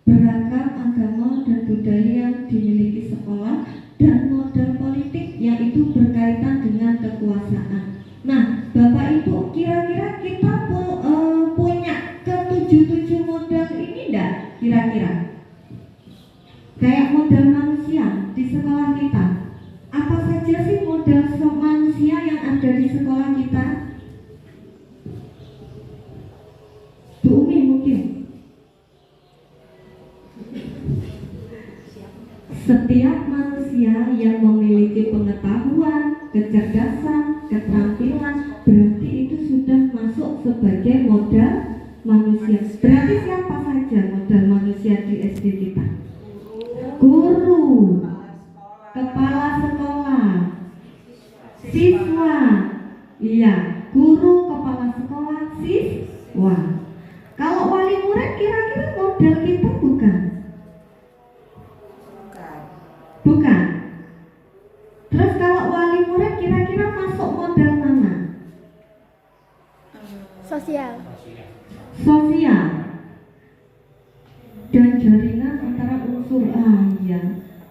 beragam agama dan budaya yang dimiliki sekolah, dan modal politik yaitu berkaitan dengan kekuasaan. Nah, Bapak Ibu, kira-kira kita punya ke-7 modal ini enggak? Kira-kira kayak modal manusia di sekolah kita. Apa saja sih modal manusia yang ada di sekolah kita? Bu Umi mungkin. Setiap manusia yang memiliki pengetahuan, kecerdasan, keterampilan, berarti itu sudah masuk sebagai modal manusia. Berarti siapa saja modal manusia di SD kita? Guru, kepala sekolah, siswa. Iya, guru, kepala sekolah, siswa. Kalau wali murid kira-kira modal kita bukan? Bukan. Terus kalau wali murid kira-kira masuk modal mana? Sosial. Sosial dan jaringan antara unsur ya.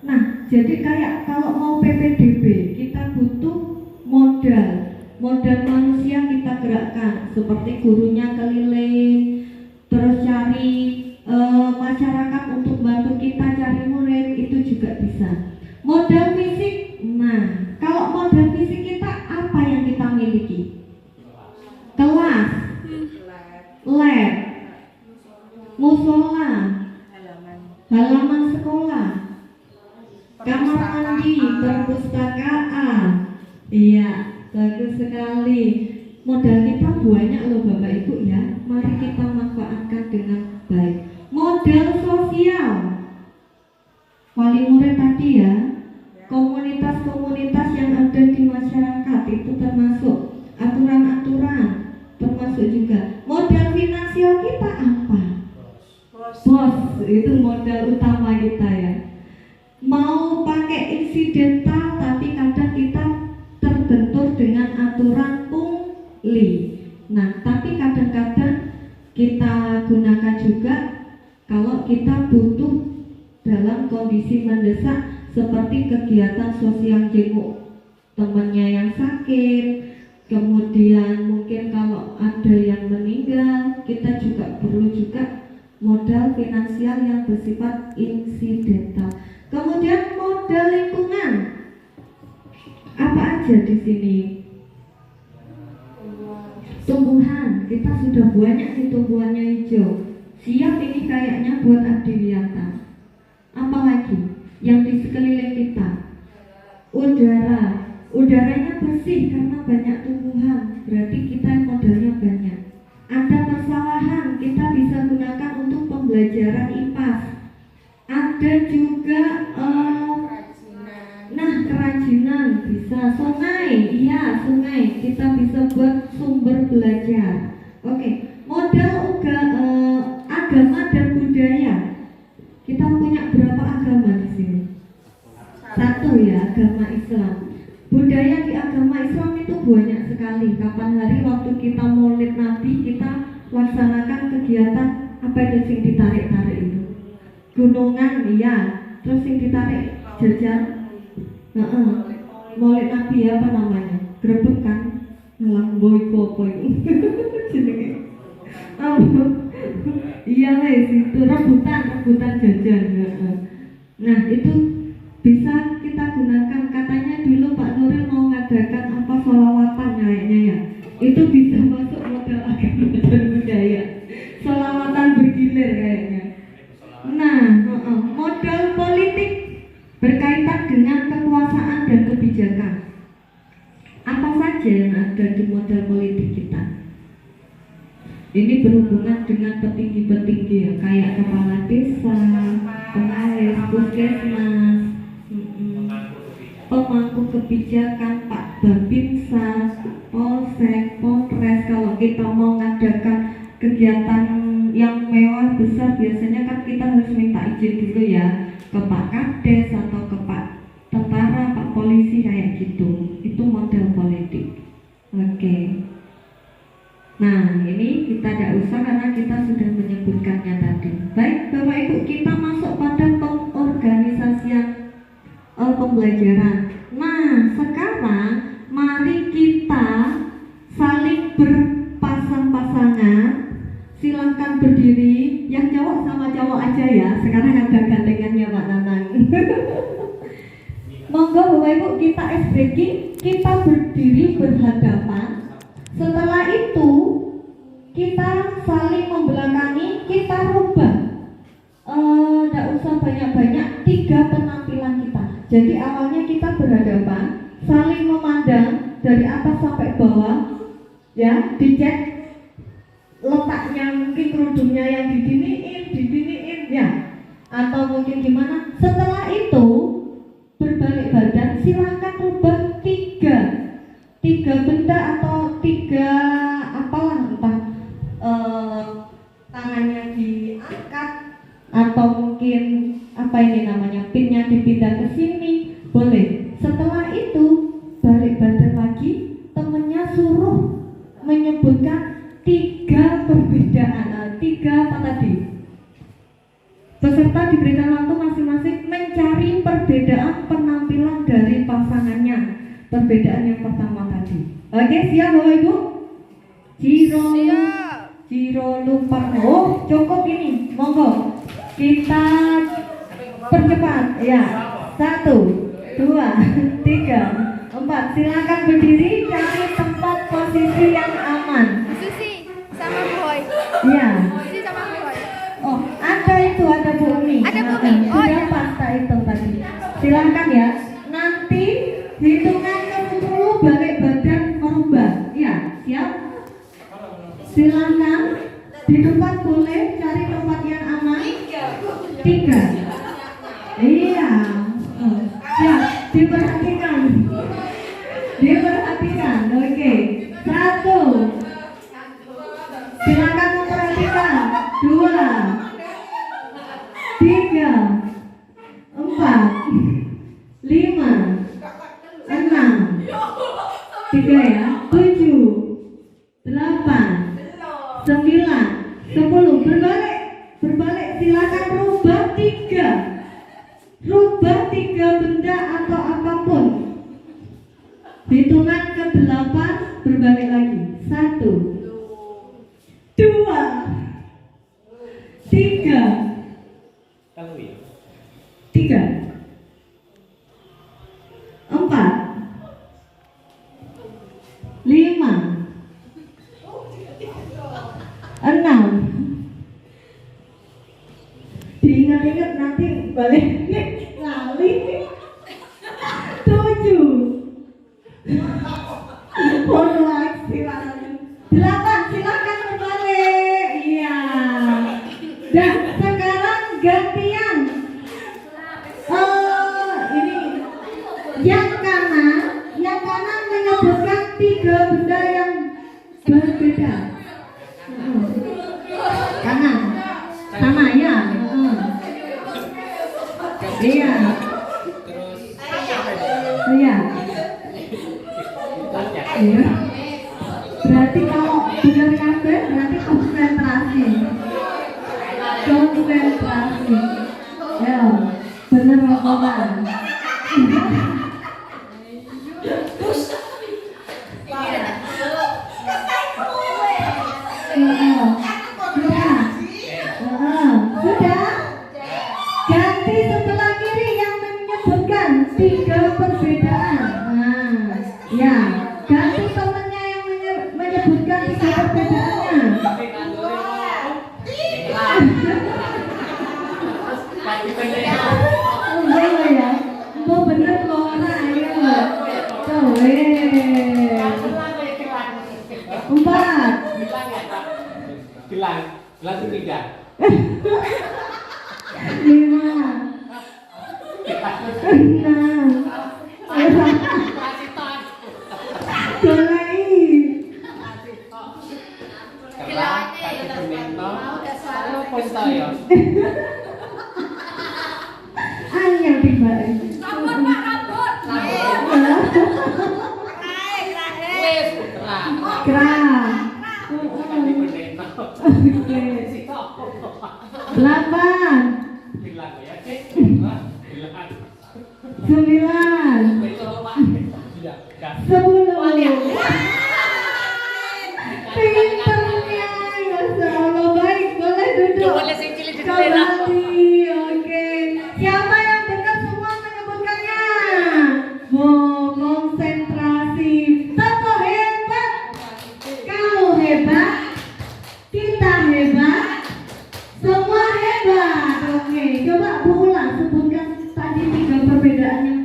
Nah, jadi kayak kalau mau PPDB kita butuh modal manusia kita gerakkan, seperti gurunya keliling, terus cari masyarakat untuk bantu kita cari murid, itu juga bisa. Modal fisik, nah kalau modal fisik kita apa yang kita miliki? Kelas, lab, musola, halaman sekolah, kamar mandi, perpustakaan. Iya, bagus sekali. Modal kita banyak loh Bapak Ibu ya. Mari kita manfaatkan dengan baik. Modal sosial, wali murid tadi ya, komunitas-komunitas yang ada di masyarakat itu termasuk aturan-aturan, termasuk juga modal finansial kita apa? Bos, itu modal utama kita ya. Mau pakai insidental tapi kadang kita terbentur dengan aturan pungli. Nah, tapi kadang-kadang kita gunakan juga kalau kita butuh dalam kondisi mendesak, seperti kegiatan sosial jenguk temannya yang sakit, kemudian mungkin kalau ada yang meninggal, kita juga perlu juga modal finansial yang bersifat insidental. Kemudian modal lingkungan, apa aja di sini? Tumbuhan, kita sudah banyak nih tumbuhannya hijau. Siap ini kayaknya buat adiwiyata. Apalagi yang di sekeliling kita? Udaranya bersih karena banyak tumbuhan, berarti kita modalnya banyak. Ada persawahan, kita bisa gunakan untuk pembelajaran IPAS. Ada juga kerajinan bisa. Sungai, iya sungai, kita bisa buat sumber belajar. Oke, modal agama dan budaya. Kita punya berapa agama di sini? Satu ya, agama Islam. Budaya di agama Islam itu banyak sekali. Kapan hari waktu kita maulid Nabi, kita laksanakan kegiatan apa itu sing ditarik-tarik itu? Gunungan, iya. Terus sing ditarik jajan. Maulid Nabi ya, apa namanya? Grebek kan? Lang boyko jenenge. Iya wes itu rebutan jajan. Nah itu bisa kita gunakan. Katanya dulu Pak Nuril mau ngadakan apa sholawatan kayaknya ya. Itu bisa masuk modal agama dan budaya. Sholawatan bergilir kayaknya. Nah modal politik berkaitan dengan kekuasaan dan kebijakan. Apa saja yang ada di modal politik kita? Ini berhubungan dengan petinggi-petinggi ya, kayak kepala desa, pengawas, puskesmas, pemangku kebijakan, Pak Babinsa, Polsek, Polres. Kalau kita mau mengadakan kegiatan yang mewah besar, biasanya kan kita harus minta izin dulu ya ke Pak Kades atau ke Pak tentara, Pak polisi, kayak gitu. Itu model politik. Oke. Nah, ini kita tidak usah karena kita sudah menyebutkannya tadi. Baik, Bapak Ibu, kita masuk pada pengorganisasian pembelajaran. Nah, sekarang mari kita saling berpasang-pasangan. Silahkan berdiri. Yang cowok sama cowok aja ya. Sekarang ada gandengannya Pak Nanang. Monggo Bapak Ibu, kita SBG, kita berdiri berhadapan. Setelah itu kita saling membelakangi, kita rubah. Tidak usah banyak-banyak, 3 penampilan kita. Jadi awalnya kita berhadapan, saling memandang dari atas sampai bawah, ya, dicek letaknya, mungkin kerudungnya yang didiniin, ya, atau mungkin gimana. Setelah itu berbalik badan, silahkan rubah 3 benda atau 3 apalah, entah tangannya diangkat atau mungkin apa ini namanya, pinnya dipindah ke sini, boleh. Setelah itu balik badan lagi, temennya suruh menyebutkan 3 perbedaan. 3 apa tadi? Peserta diberikan waktu masing-masing mencari perbedaan penampilan dari pasangannya. Perbedaan yang pertama tadi. Oke, siap Bapak Ibu? Ciro lupa. Oh, cukup ini. Monggo. Kita percepat. Ya. 1, 2, 3, 4. Silakan berdiri, cari tempat posisi yang aman. Susi sama Boy. Ya. Susi sama Boy. Oh, ada Bu Umi. Ada Bu Umi. Oh, sudah ya. pasta itu tadi. Silakan ya. Nanti hitungan ke 10 balik badan merubah. Ya, siap? Silakan di tempat boleh cari tempat yang aman. 3. Iya. Oh, siap. Diperhatikan. Oke. 1. Silakan memperhatikan. 2, 3, 4, 5, 6, 3 ya, 7, 8, 9, 10. Berbalik, silakan rubah 3 benda atau apapun. Hitungan ke 8, berbalik lagi. 1, 2, 3, 4, 5, 6. Diingat-ingat nanti balik lali. 7. Silakan. 8. Silakan berbalik. Iya. Dan sekarang gantian. Ini yang kanan menyebutkan 3 benda yang berbeda. Kanan sama ya. Iya. Iya. Iya. Berarti kalau benar kabeh berarti konsentrasi. Ya, benar apa? Sudah. Ganti sebelah kiri yang menyebutkan 3 perbedaan. Nah, ya, ganti temannya yang menyebutkan 3 perbedaannya. Boleh ya? Mau bener loh, ayo. Boleh. 4. Kelas 3. 5, 6, Kasih tos. mulai. Kelas kasih semento. Kalau posto ya. Angel tiba. Rambut Pak, rambut. Wis putra. Kerah. Kasih semento. Oke. 8, Bilang ya, Cek. Bilang. 9, Betul, Pak. Sudah. 10. Pinternya, Masya Allah. Baik, boleh duduk. Kembali, oke. Siapa yang dekat semua menyebutkannya? Konsentrasi. Toto hebat. Kamu hebat. Kita hebat. Semua hebat. Oke, coba berulang sebutkan tadi 3 perbedaan yang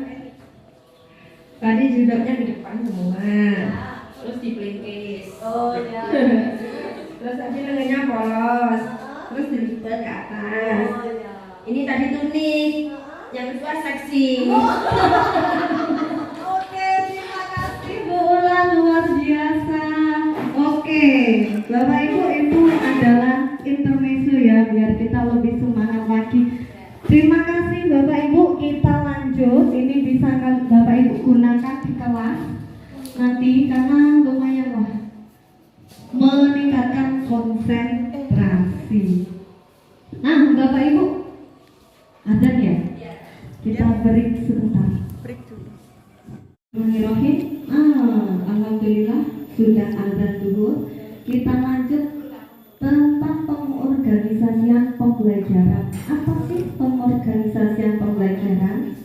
Tadi judulnya di depan semua. Terus dipelingkis. Oh ya. Terus tadi lengannya polos. Terus dilipat ke atas. ya. Ini tadi tunik. Yang kedua seksi. Oke, terima kasih Bu Ulan, luar biasa. Oke, Bapak Ibu itu adalah intermezzo ya, biar kita lebih semangat lagi. Terima kasih Bapak Ibu, kita lanjut. Ini bisa Bapak Ibu gunakan di kelas nanti karena lumayan lah meningkatkan konsentrasi. Nah, Bapak Ibu, ada ya? Kita break sebentar. Bismillahirrahmanirrahim. Alhamdulillah sudah azan zuhur. Kita lanjut tentang pengorganisasian pembelajaran. Apa sih pengorganisasian pembelajaran?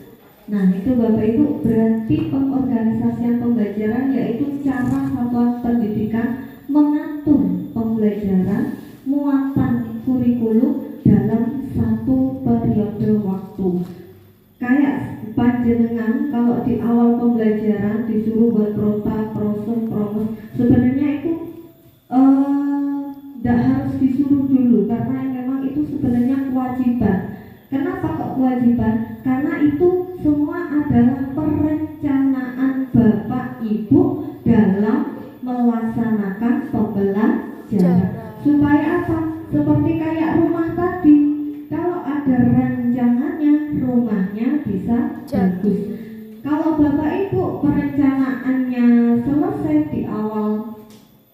Nah, itu Bapak Ibu, berarti pengorganisasian pembelajaran yaitu cara satuan pendidikan mengatur pembelajaran muatan kurikulum dalam satu periode waktu. Kayak panjenengan kalau di awal pembelajaran disuruh buat prota, prosen, promus, sebenarnya itu tidak harus disuruh dulu karena memang itu sebenarnya kewajiban. Kenapa kok kewajiban? Karena itu semua adalah perencanaan Bapak Ibu dalam melaksanakan pembelajaran. Supaya apa? Seperti kayak rumah tadi. Kalau ada rancangannya, rumahnya bisa bagus. Kalau Bapak Ibu perencanaannya selesai di awal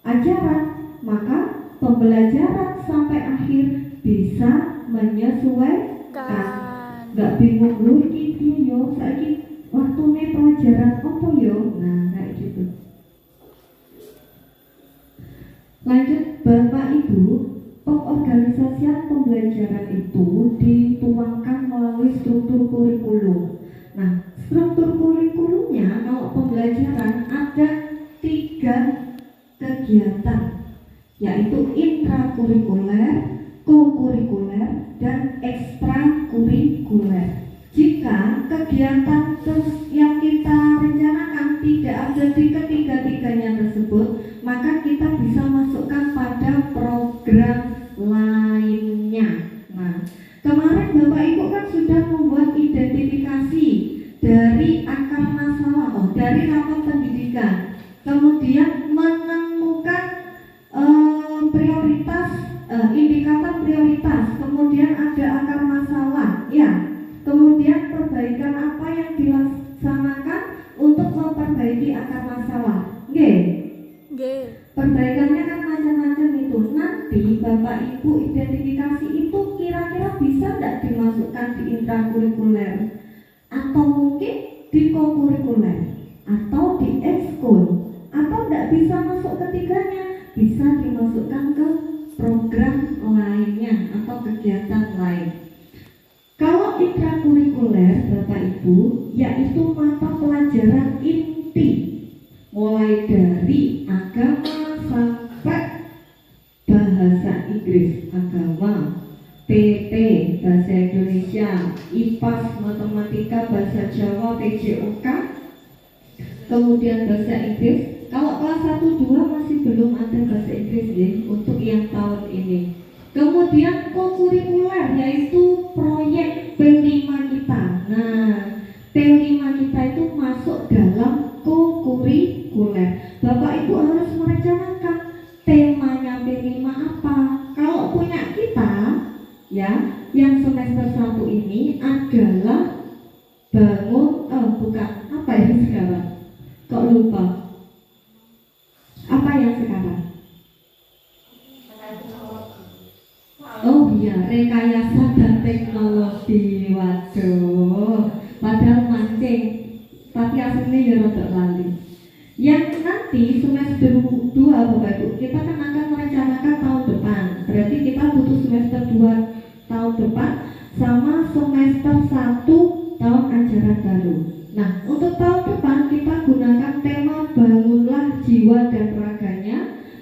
ajaran, maka pembelajaran sampai akhir bisa menyesuaikan. Gak bingung lu iki yo, saiki waktune pelajaran apa yo. Nah, kayak gitu. Lanjut Bapak Ibu, pengorganisasian pembelajaran itu dituangkan melalui struktur kurikulum. Nah, struktur kurikulumnya kalau pembelajaran ada 3 kegiatan, yaitu intrakurikuler, kokurikuler, dan ekstrakurikuler. Jika kegiatan yang kita rencanakan tidak ada di ketiga-tiganya tersebut, maka kita bisa masukkan pada program lainnya. Nah, kemarin Bapak Ibu kan sudah membuat identifikasi dari akar masalah, dari rapor pendidikan, kemudian menemukan prioritas, indikator prioritas, kemudian ada akar masalah, ya, kemudian perbaikan apa yang dilaksanakan untuk memperbaiki akar masalah. Perbaikannya kan macam-macam itu. Nanti Bapak Ibu identifikasi itu kira-kira bisa tidak dimasukkan di intrakurikuler, atau mungkin di kokurikuler, atau di ekskul, atau tidak bisa masuk ketiganya, bisa dimasukkan ke program lainnya atau kegiatan lain. Kalau intrakurikuler Bapak Ibu, yaitu mata pelajaran inti, mulai dari agama sampai bahasa Inggris, agama, PP, bahasa Indonesia, IPAS, matematika, bahasa Jawa, PJOK, kemudian bahasa Inggris. Kalau kelas 1-2 masih belum ada bahasa Inggris ya, untuk yang tahun ini. Kemudian kokurikuler yaitu proyek P5 kita. Nah, P5 kita itu masuk dalam kokurikuler. Bapak Ibu harus merencanakan temanya P5 apa. Kalau punya kita ya, yang semester 1 ini adalah bangun bukan apa yang sekarang? Kok lupa? Apa yang sekarang? Oh iya, rekayasa dan teknologi. Waduh, padahal mancing, tapi aslinya ya rada lali. Yang nanti semester 2 Bapak Ibu, kita kan akan merencanakan tahun depan. Berarti kita butuh semester 2 tahun depan sama semester 1 tahun ajaran baru. Nah, untuk tahun depan kita gunakan tema bangunlah jiwa dan raganya.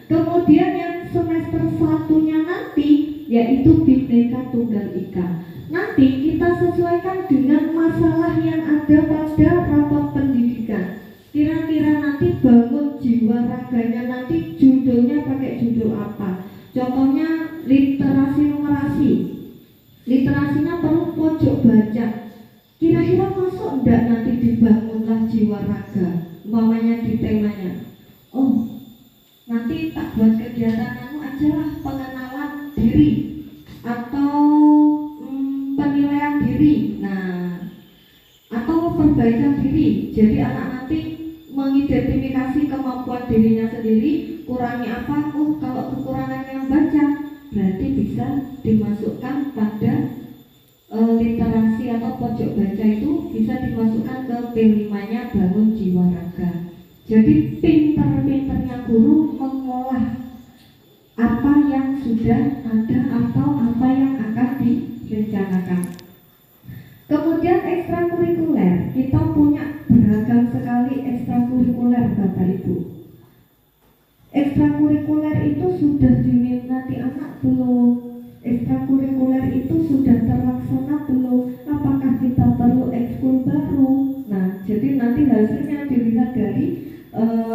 Kemudian yang semester 1-nya nanti yaitu Bhinneka Tunggal Ika. Nanti kita sesuaikan dengan masalah yang ada pada rapot pendidikan. Kira-kira nanti bangun jiwa raganya nanti judulnya pakai judul apa? Contohnya literasi numerasi. Literasinya perlu pojok baca. Kira-kira masuk enggak nanti dibangunlah jiwa raga? Umpamanya di temanya. Oh, nanti tak buat kegiatan anu aja lah, pengenalan diri atau penilaian diri. Nah, atau perbaikan diri. Jadi anak nanti mengidentifikasi kemampuan dirinya sendiri, kurangnya apa? Oh, kalau kekurangannya baca, berarti bisa dimasukkan pada literasi atau pojok baca itu bisa dimasukkan ke P5-nya bangun jiwa raga. Jadi pinter-pinternya guru mengolah apa yang sudah ada atau apa yang akan direncanakan. Kemudian ekstrakurikuler, kita punya beragam sekali ekstrakurikuler Bapak Ibu. Ekstrakurikuler itu sudah diminati anak belum? Ekstrakurikuler itu sudah terlaksana belum? Apakah kita perlu ekskul baru? Nah, jadi nanti hasilnya dilihat dari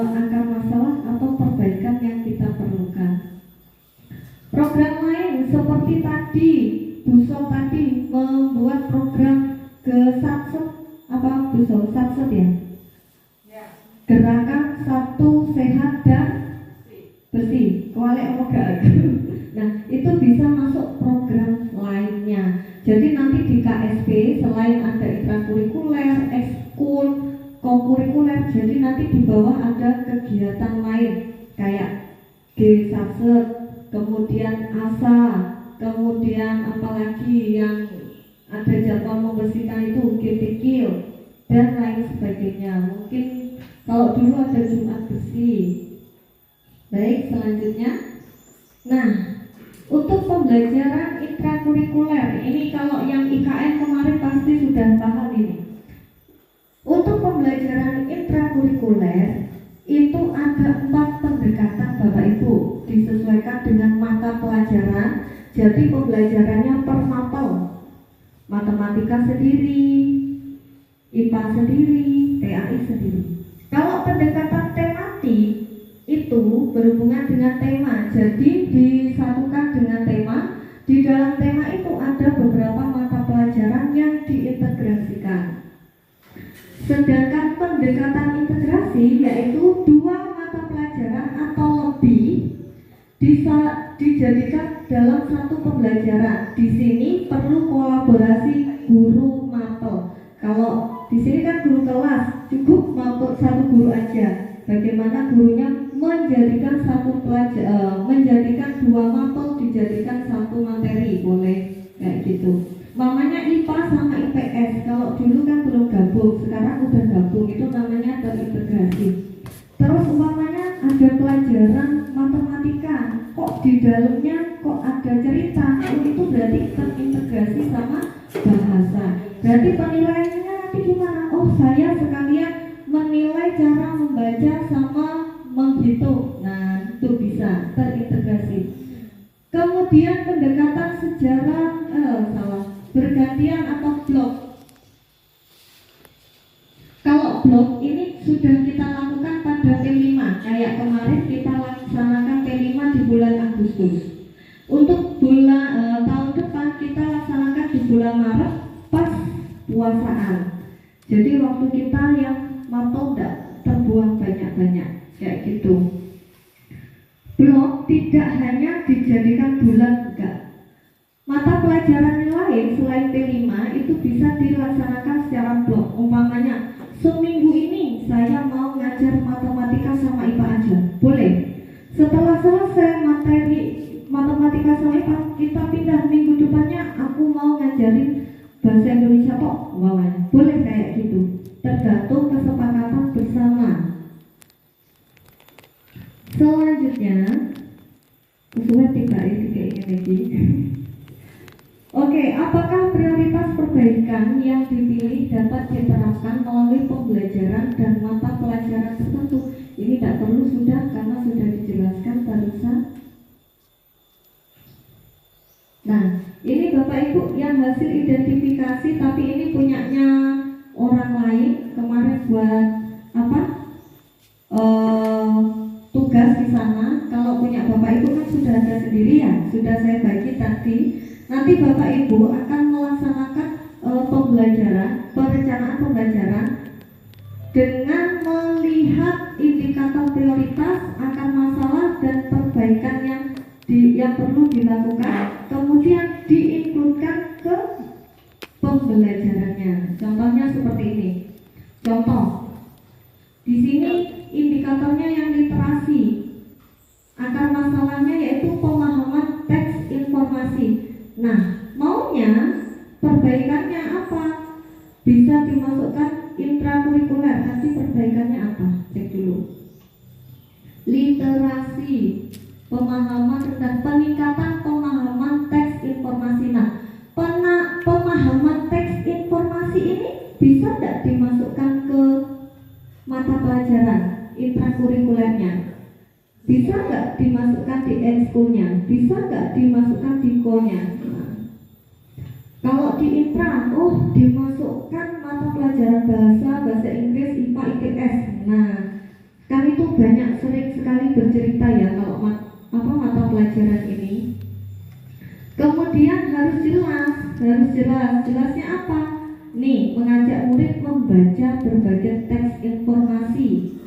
angka masalah atau perbaikan yang kita perlukan. Program lain seperti tadi, Busol tadi membuat program ke Satset, apa Busol Satset ya? Gerakan satu sehat dan bersih, kualek oga. Nah, itu bisa masuk program lainnya. Jadi nanti di KSP selain ada ekstrakurikuler, ekskul, kokurikuler, jadi nanti di bawah ada kegiatan lain kayak G Satset, kemudian ASA, kemudian apalagi yang ada jadwal membersihkan itu GTKIL dan lain sebagainya. Mungkin kalau dulu ada Jumat bersih. Baik, selanjutnya. Nah, untuk pembelajaran intrakurikuler, ini kalau yang IKN kemarin pasti sudah paham ini. Untuk pembelajaran intrakurikuler itu ada 4 pendekatan Bapak Ibu, disesuaikan dengan mata pelajaran. Jadi pembelajarannya per mapel, matematika sendiri, IPA sendiri, PAI sendiri. Kalau pendekatan tematik itu berhubungan dengan tema, jadi disatukan dengan tema. Di dalam tema itu ada beberapa mata pelajaran yang diintegrasikan. Sedangkan pendekatan integrasi yaitu 2 mata pelajaran atau lebih bisa dijadikan dalam satu pembelajaran. Di sini perlu kolaborasi guru mapel. Kalau di sini kan guru kelas, cukup mapel satu guru aja. Bagaimana gurunya menjadikan menjadikan 2 mapel dijadikan satu materi, boleh kayak gitu. Mamanya IPA sama IPS, kalau dulu kan belum gabung, sekarang udah gabung, itu namanya terintegrasi. Terus umpamanya ada pelajaran matematika, kok di dalamnya kok ada cerita, itu berarti terintegrasi sama bahasa. Berarti penilaiannya nanti gimana? Oh, saya sekalian menilai cara membaca sama menghitung. Nah, itu bisa terintegrasi. Kemudian pendekatan sejarah bergantian atau blok. Kalau blok ini sudah kita lakukan pada P5, kayak kemarin kita laksanakan P5 di bulan Agustus. Untuk bulan bulan Maret pas puasaan. Jadi waktu kita yang motong tidak terbuang banyak-banyak kayak gitu. Blok tidak hanya dijadikan bulan, enggak. Mata pelajaran yang lain selain P5 itu bisa dilaksanakan secara blok. Umpamanya seminggu ini saya mau ngajar matematika sama IPA aja, boleh. Setelah selesai materi matematika sama IPA, kita pindah minggu depannya aku mau ngajarin bahasa Indonesia kok, boleh kayak gitu. Tergantung kesepakatan bersama. Selanjutnya, sesuai tiga ini lagi. Oke, apakah prioritas perbaikan yang dipilih dapat diterapkan melalui pembelajaran dan mata pelajaran tertentu? Ini tidak perlu sudah karena sudah dijelaskan barusan. Nah, ini Bapak Ibu yang hasil identifikasi, tapi ini punyanya orang lain kemarin buat apa? Tugas di sana. Kalau punya Bapak Ibu kan sudah ada sendiri ya, sudah saya bagi tadi. Nanti Bapak Ibu akan melaksanakan perencanaan pembelajaran dengan melihat indikator prioritas, akar masalah dan perbaikan yang perlu dilakukan, kemudian diinkludkan ke pembelajarannya. Contohnya seperti ini. Contoh, di sini indikatornya yang literasi, akar masalahnya yaitu pemahaman teks informasi. Nah, maunya perbaikannya apa? Bisa dimasukkan intrakurikuler. Nanti perbaikannya apa? Cek dulu. Literasi, pemahaman dan peningkatan pemahaman teks informasi. Nah, pemahaman teks informasi ini bisa tidak dimasukkan ke mata pelajaran intrakurikulernya? Bisa nggak dimasukkan di ekskulnya? Bisa nggak dimasukkan di ko-nya? Nah, kalau di intra, dimasukkan mata pelajaran bahasa Inggris, IPA, IPS. Nah, kan itu banyak sering sekali bercerita ya kalau mata pelajaran ini. Kemudian harus jelas. Jelasnya apa? Nih, mengajak murid membaca berbagai teks informasi.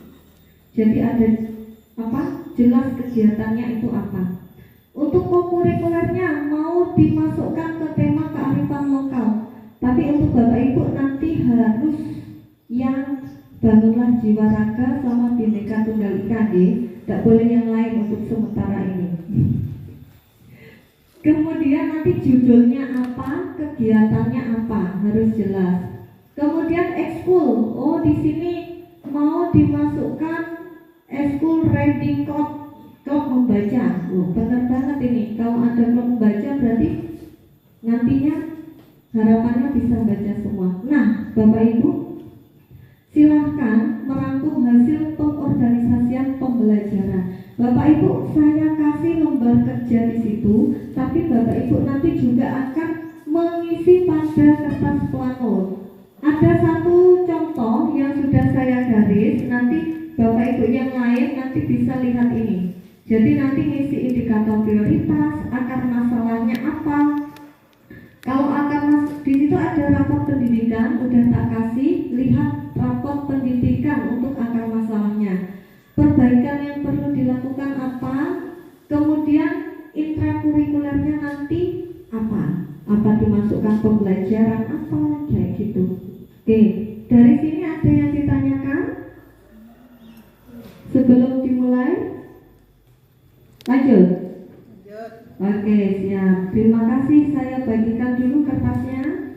Jadi ada apa? Jelas kegiatannya itu apa. Untuk kokurikulernya mau dimasukkan ke tema kearifan lokal. Tapi untuk Bapak Ibu nanti harus yang bangunlah jiwa raga sama Bhinneka Tunggal Ika, tidak boleh yang lain untuk sementara ini. Kemudian nanti judulnya apa, kegiatannya apa, harus jelas. Kemudian ekskul, di sini mau dimasukkan ekskul reading club membaca. Benar banget ini. Kalau ada klub membaca berarti nantinya harapannya bisa baca semua. Nah, Bapak Ibu, silahkan merangkum hasil pengorganisasian pembelajaran. Bapak Ibu, saya kasih lembar kerja di situ, tapi Bapak Ibu nanti juga akan mengisi pada kertas plano. Ada satu contoh yang sudah saya garis, nanti Bapak Ibu yang lain nanti bisa lihat ini. Jadi nanti ngisi indikator prioritas, akar masalahnya apa. Kalau di situ ada rapor pendidikan, udah tak kasih, lihat rapor pendidikan untuk akar masalahnya. Perbaikan yang perlu dilakukan apa, kemudian intrakurikulernya nanti apa dimasukkan pembelajaran apa, kayak gitu. Oke, dari sini ada yang ditanyakan sebelum dimulai? Lanjut. Oke, siap. Terima kasih, saya bagikan dulu kertasnya.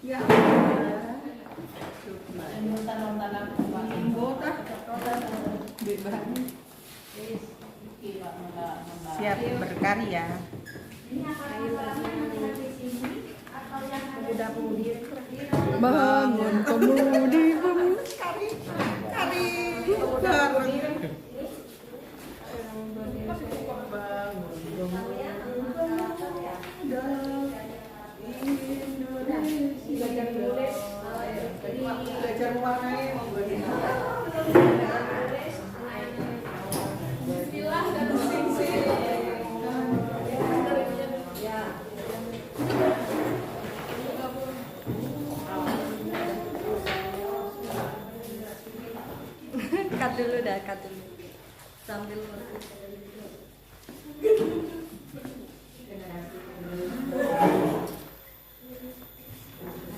Ya. Siap berkarya. Bangun pemudi Kari. Belajar mewarnai Cut dulu dah, cut dulu. Sambil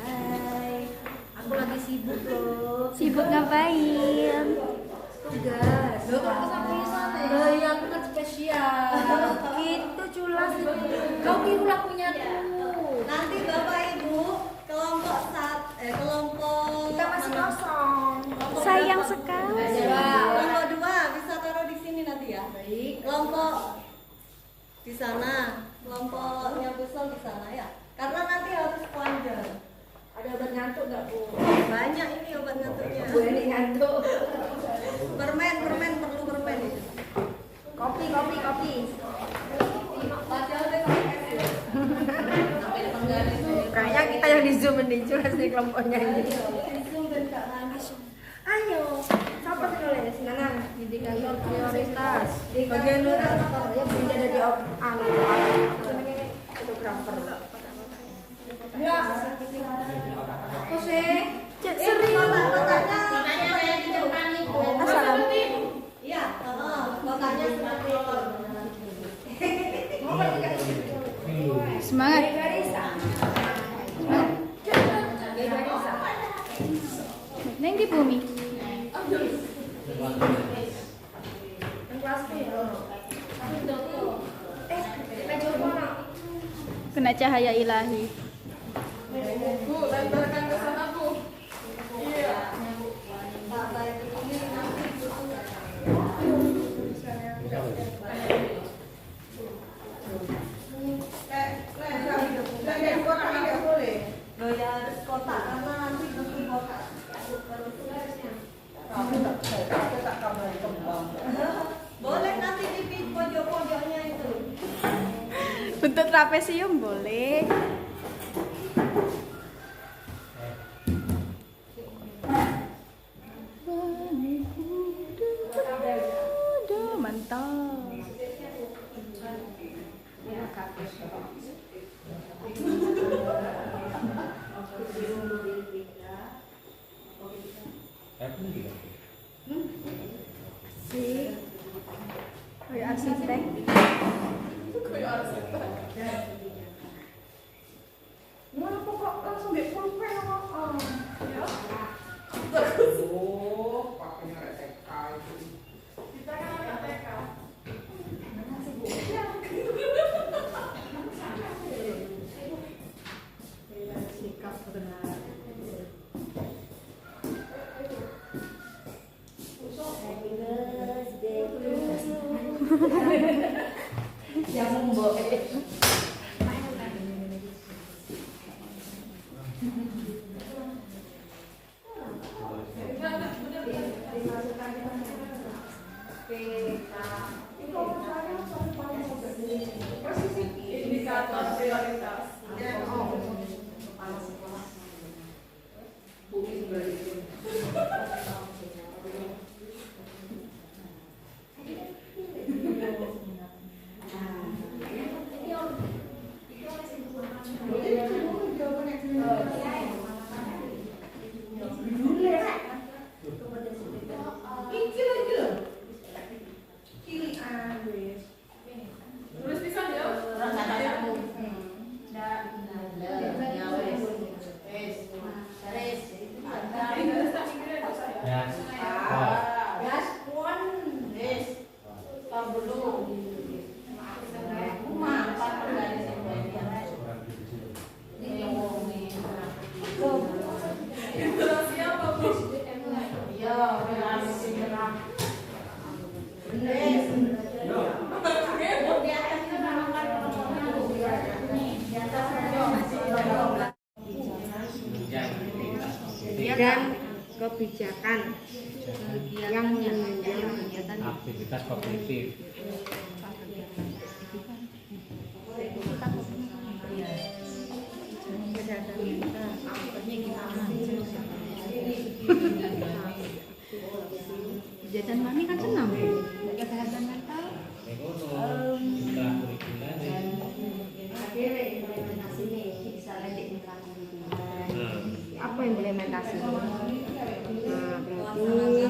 Hai, aku lagi sibuk loh. Sibuk ngapain? Tugas. Loh, ya aku kan spesial. Itu culas itu. Kau tiru lakunya tuh. Nanti Bapak Ibu kelompok Kita masih kosong. Sayang sekali. kelompok 2 bisa taruh di sini nanti ya. Baik. Kelompok di sana, kelompoknya Busol di sana ya. Karena nanti harus panjang. Ada obat ngantuk nggak Bu? Banyak ini obat ngantuknya. Bu ini ngantuk. Permen perlu permen itu. Kopi. Kayaknya kita yang di zoom ini curhat di kelompoknya ini. Ayo, siapa tulis? Nanang, indikator prioritas. Bagian luar, ya bunda ada di fotografer. Ya, aku sih. Cek sering. Kotanya Assalam. iya, kotanya seperti itu. Semangat. Neng di bumi. Kena cahaya ilahi. Bu, lemparkan ke sana Bu. Iya. Loh ya harus kotak karena nanti bikin kotak. Boleh nanti di pojok-pojoknya itu. Bentuk trapesium boleh. Mantap. Sih. Kayak arsitek. dan kebijakan yang menunjang aktivitas kognitif. kesehatan mental. Jajan mami kan senang. Kesehatan mental. Apa implementasi? Nah, berarti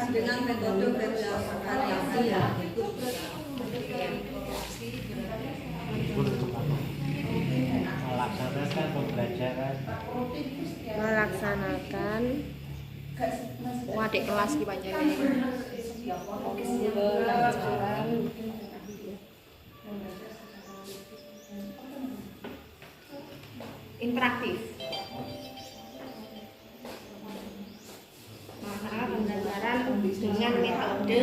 Dengan metode variasi ya. Melaksanakan pembelajaran. melaksanakan adik kelas ki panjenengan pembelajaran interaktif. Melaksanakan pembelajaran dengan metode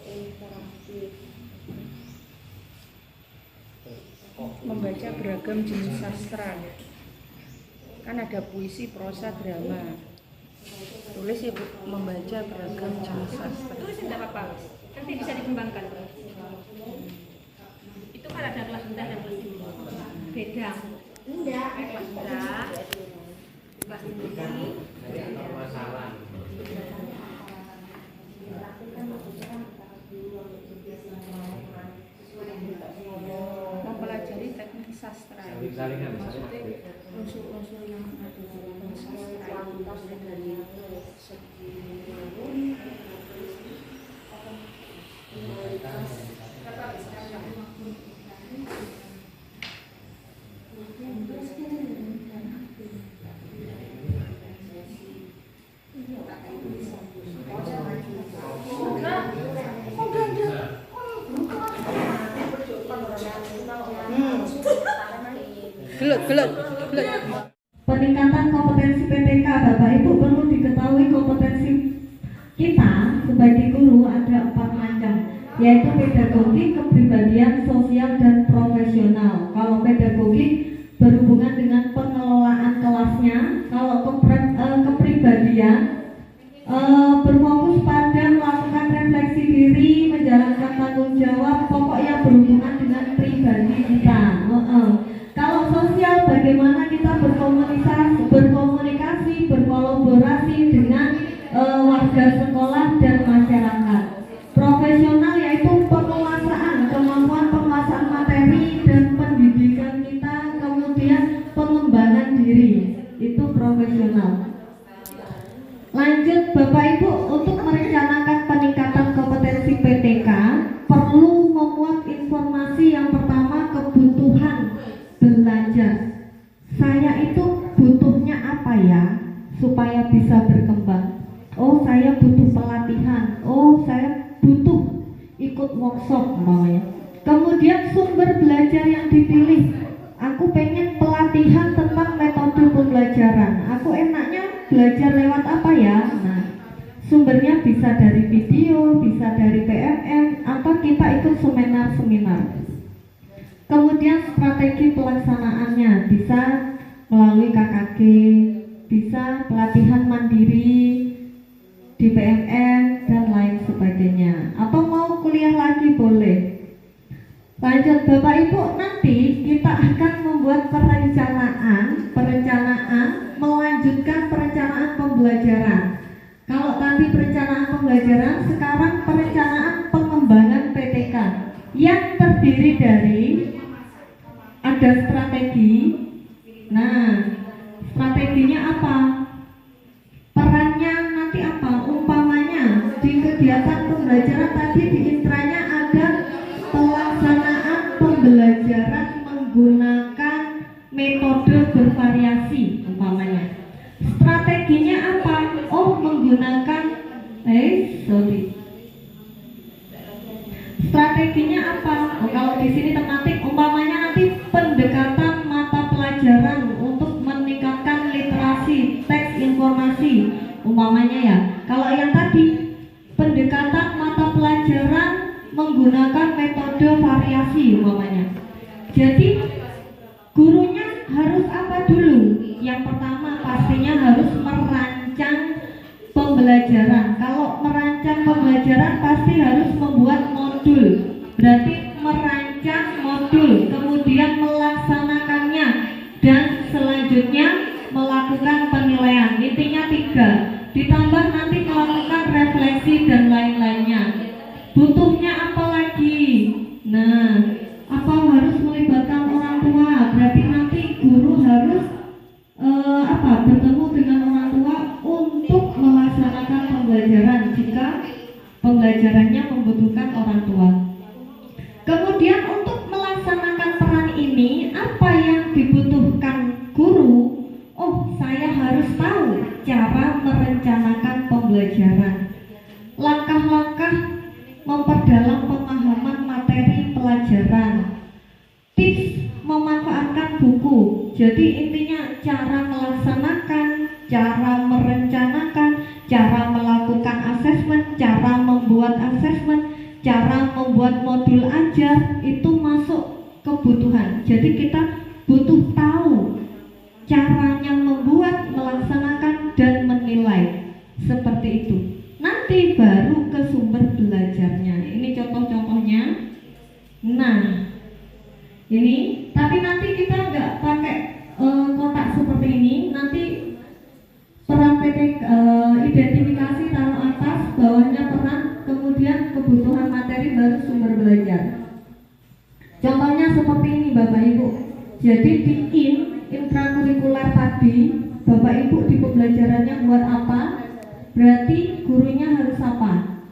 interaktif. Membaca beragam jenis sastra, kan ada puisi, prosa, drama. Tulis ya Bu, membaca beragam jenis sastra. Tulis tidak apa-apa, nanti bisa dikembangkan. Itu kan ada kelas rendah dan kelas tinggi. Beda. Enggak, Kelas rendah, kelas tinggi. Masalah. Mempelajari teknik sastra. Saling-salingan. Unsur-unsur yang ada dalam sastra itu dari segi gelut. Peningkatan kompetensi PTK, Bapak Ibu perlu diketahui kompetensi kita sebagai guru ada 4 macam, yaitu pedagogik, kepribadian, sosial, dan profesional. Kalau pedagogik berhubungan dengan pengelolaan kelasnya, kalau kepribadian berfokus pada melakukan refleksi diri, menjalankan tanggung jawab, pokoknya berhubungan dengan pribadi kita. Kalau sosial, bagaimana kita berkomunikasi, berkolaborasi dengan warga sekolah dan masyarakat. Profesional yaitu penguasaan, kemampuan penguasaan materi dan pendidikan kita, kemudian pengembangan diri, itu profesional. Lanjut Bapak Ibu, untuk merencanakan peningkatan kompetensi PTK perlu memuat informasi yang pertama, kebutuhan belajar. Saya itu butuhnya apa ya supaya bisa berkembang? Oh, saya butuh pelatihan. Oh, saya butuh ikut workshop namanya. Kemudian sumber belajar yang dipilih. Aku pengen pelatihan tentang metode pembelajaran. Aku enaknya belajar lewat apa ya? Nah, sumbernya bisa dari video, bisa dari PMM, atau kita ikut seminar-seminar. Kemudian strategi pelaksanaannya bisa melalui KKG, bisa pelatihan mandiri di PMN dan lain sebagainya. Atau mau kuliah lagi boleh. Lanjut Bapak Ibu, nanti kita akan membuat perencanaan melanjutkan perencanaan pembelajaran. Kalau tadi perencanaan pembelajaran, sekarang perencanaan pengembangan PTK yang terdiri dari ada strategi. Nah, strateginya apa? Perannya nanti apa? Umpamanya di kegiatan pembelajaran tadi di intranya ada pelaksanaan pembelajaran menggunakan metode bervariasi umpamanya. Strateginya apa? Oh, menggunakan strateginya apa? Oh, kalau di sini tematik umpamanya nanti pendekatan mata pelajaran untuk meningkatkan literasi teks informasi umpamanya ya. Kalau yang tadi pendekatan mata pelajaran menggunakan metode variasi umpamanya. Jadi gurunya harus apa dulu? Yang pertama pastinya harus merancang pembelajaran. Kalau merancang pembelajaran pasti harus membuat modul. Berarti merancang modul, kemudian melaksanakannya, dan selanjutnya melakukan penilaian. Intinya 3. Ditambah nanti melakukan refleksi dan lain-lainnya. Butuhnya apa lagi? Nah, apa harus melibatkan orang tua? Berarti nanti guru harus bertemu dengan orang tua untuk melaksanakan pembelajaran jika pembelajarannya membutuhkan orang tua. Kemudian untuk melaksanakan peran ini, apa yang dibutuhkan guru? Oh, saya harus tahu cara merencanakan pembelajaran, langkah-langkah memperdalam pemahaman materi pelajaran, tips memanfaatkan buku. Jadi intinya cara melaksanakan, cara merencanakan, cara melakukan asesmen, cara membuat asesmen, cara membuat modul ajar, itu masuk kebutuhan. Jadi kita butuh tahu caranya membuat, melaksanakan, dan menilai. Seperti itu. Nanti baru ke sumber belajarnya. Ini contoh-contohnya. Nah, ini, tapi nanti kita nggak pakai kotak seperti ini. Nanti peran PT identifikasi taruh atas, bawahnya peran, kemudian kebutuhan materi, baru sumber belajar. Contohnya seperti ini Bapak Ibu. Jadi di intrakurikuler tadi, Bapak Ibu di pembelajarannya buat apa? Berarti gurunya harus apa?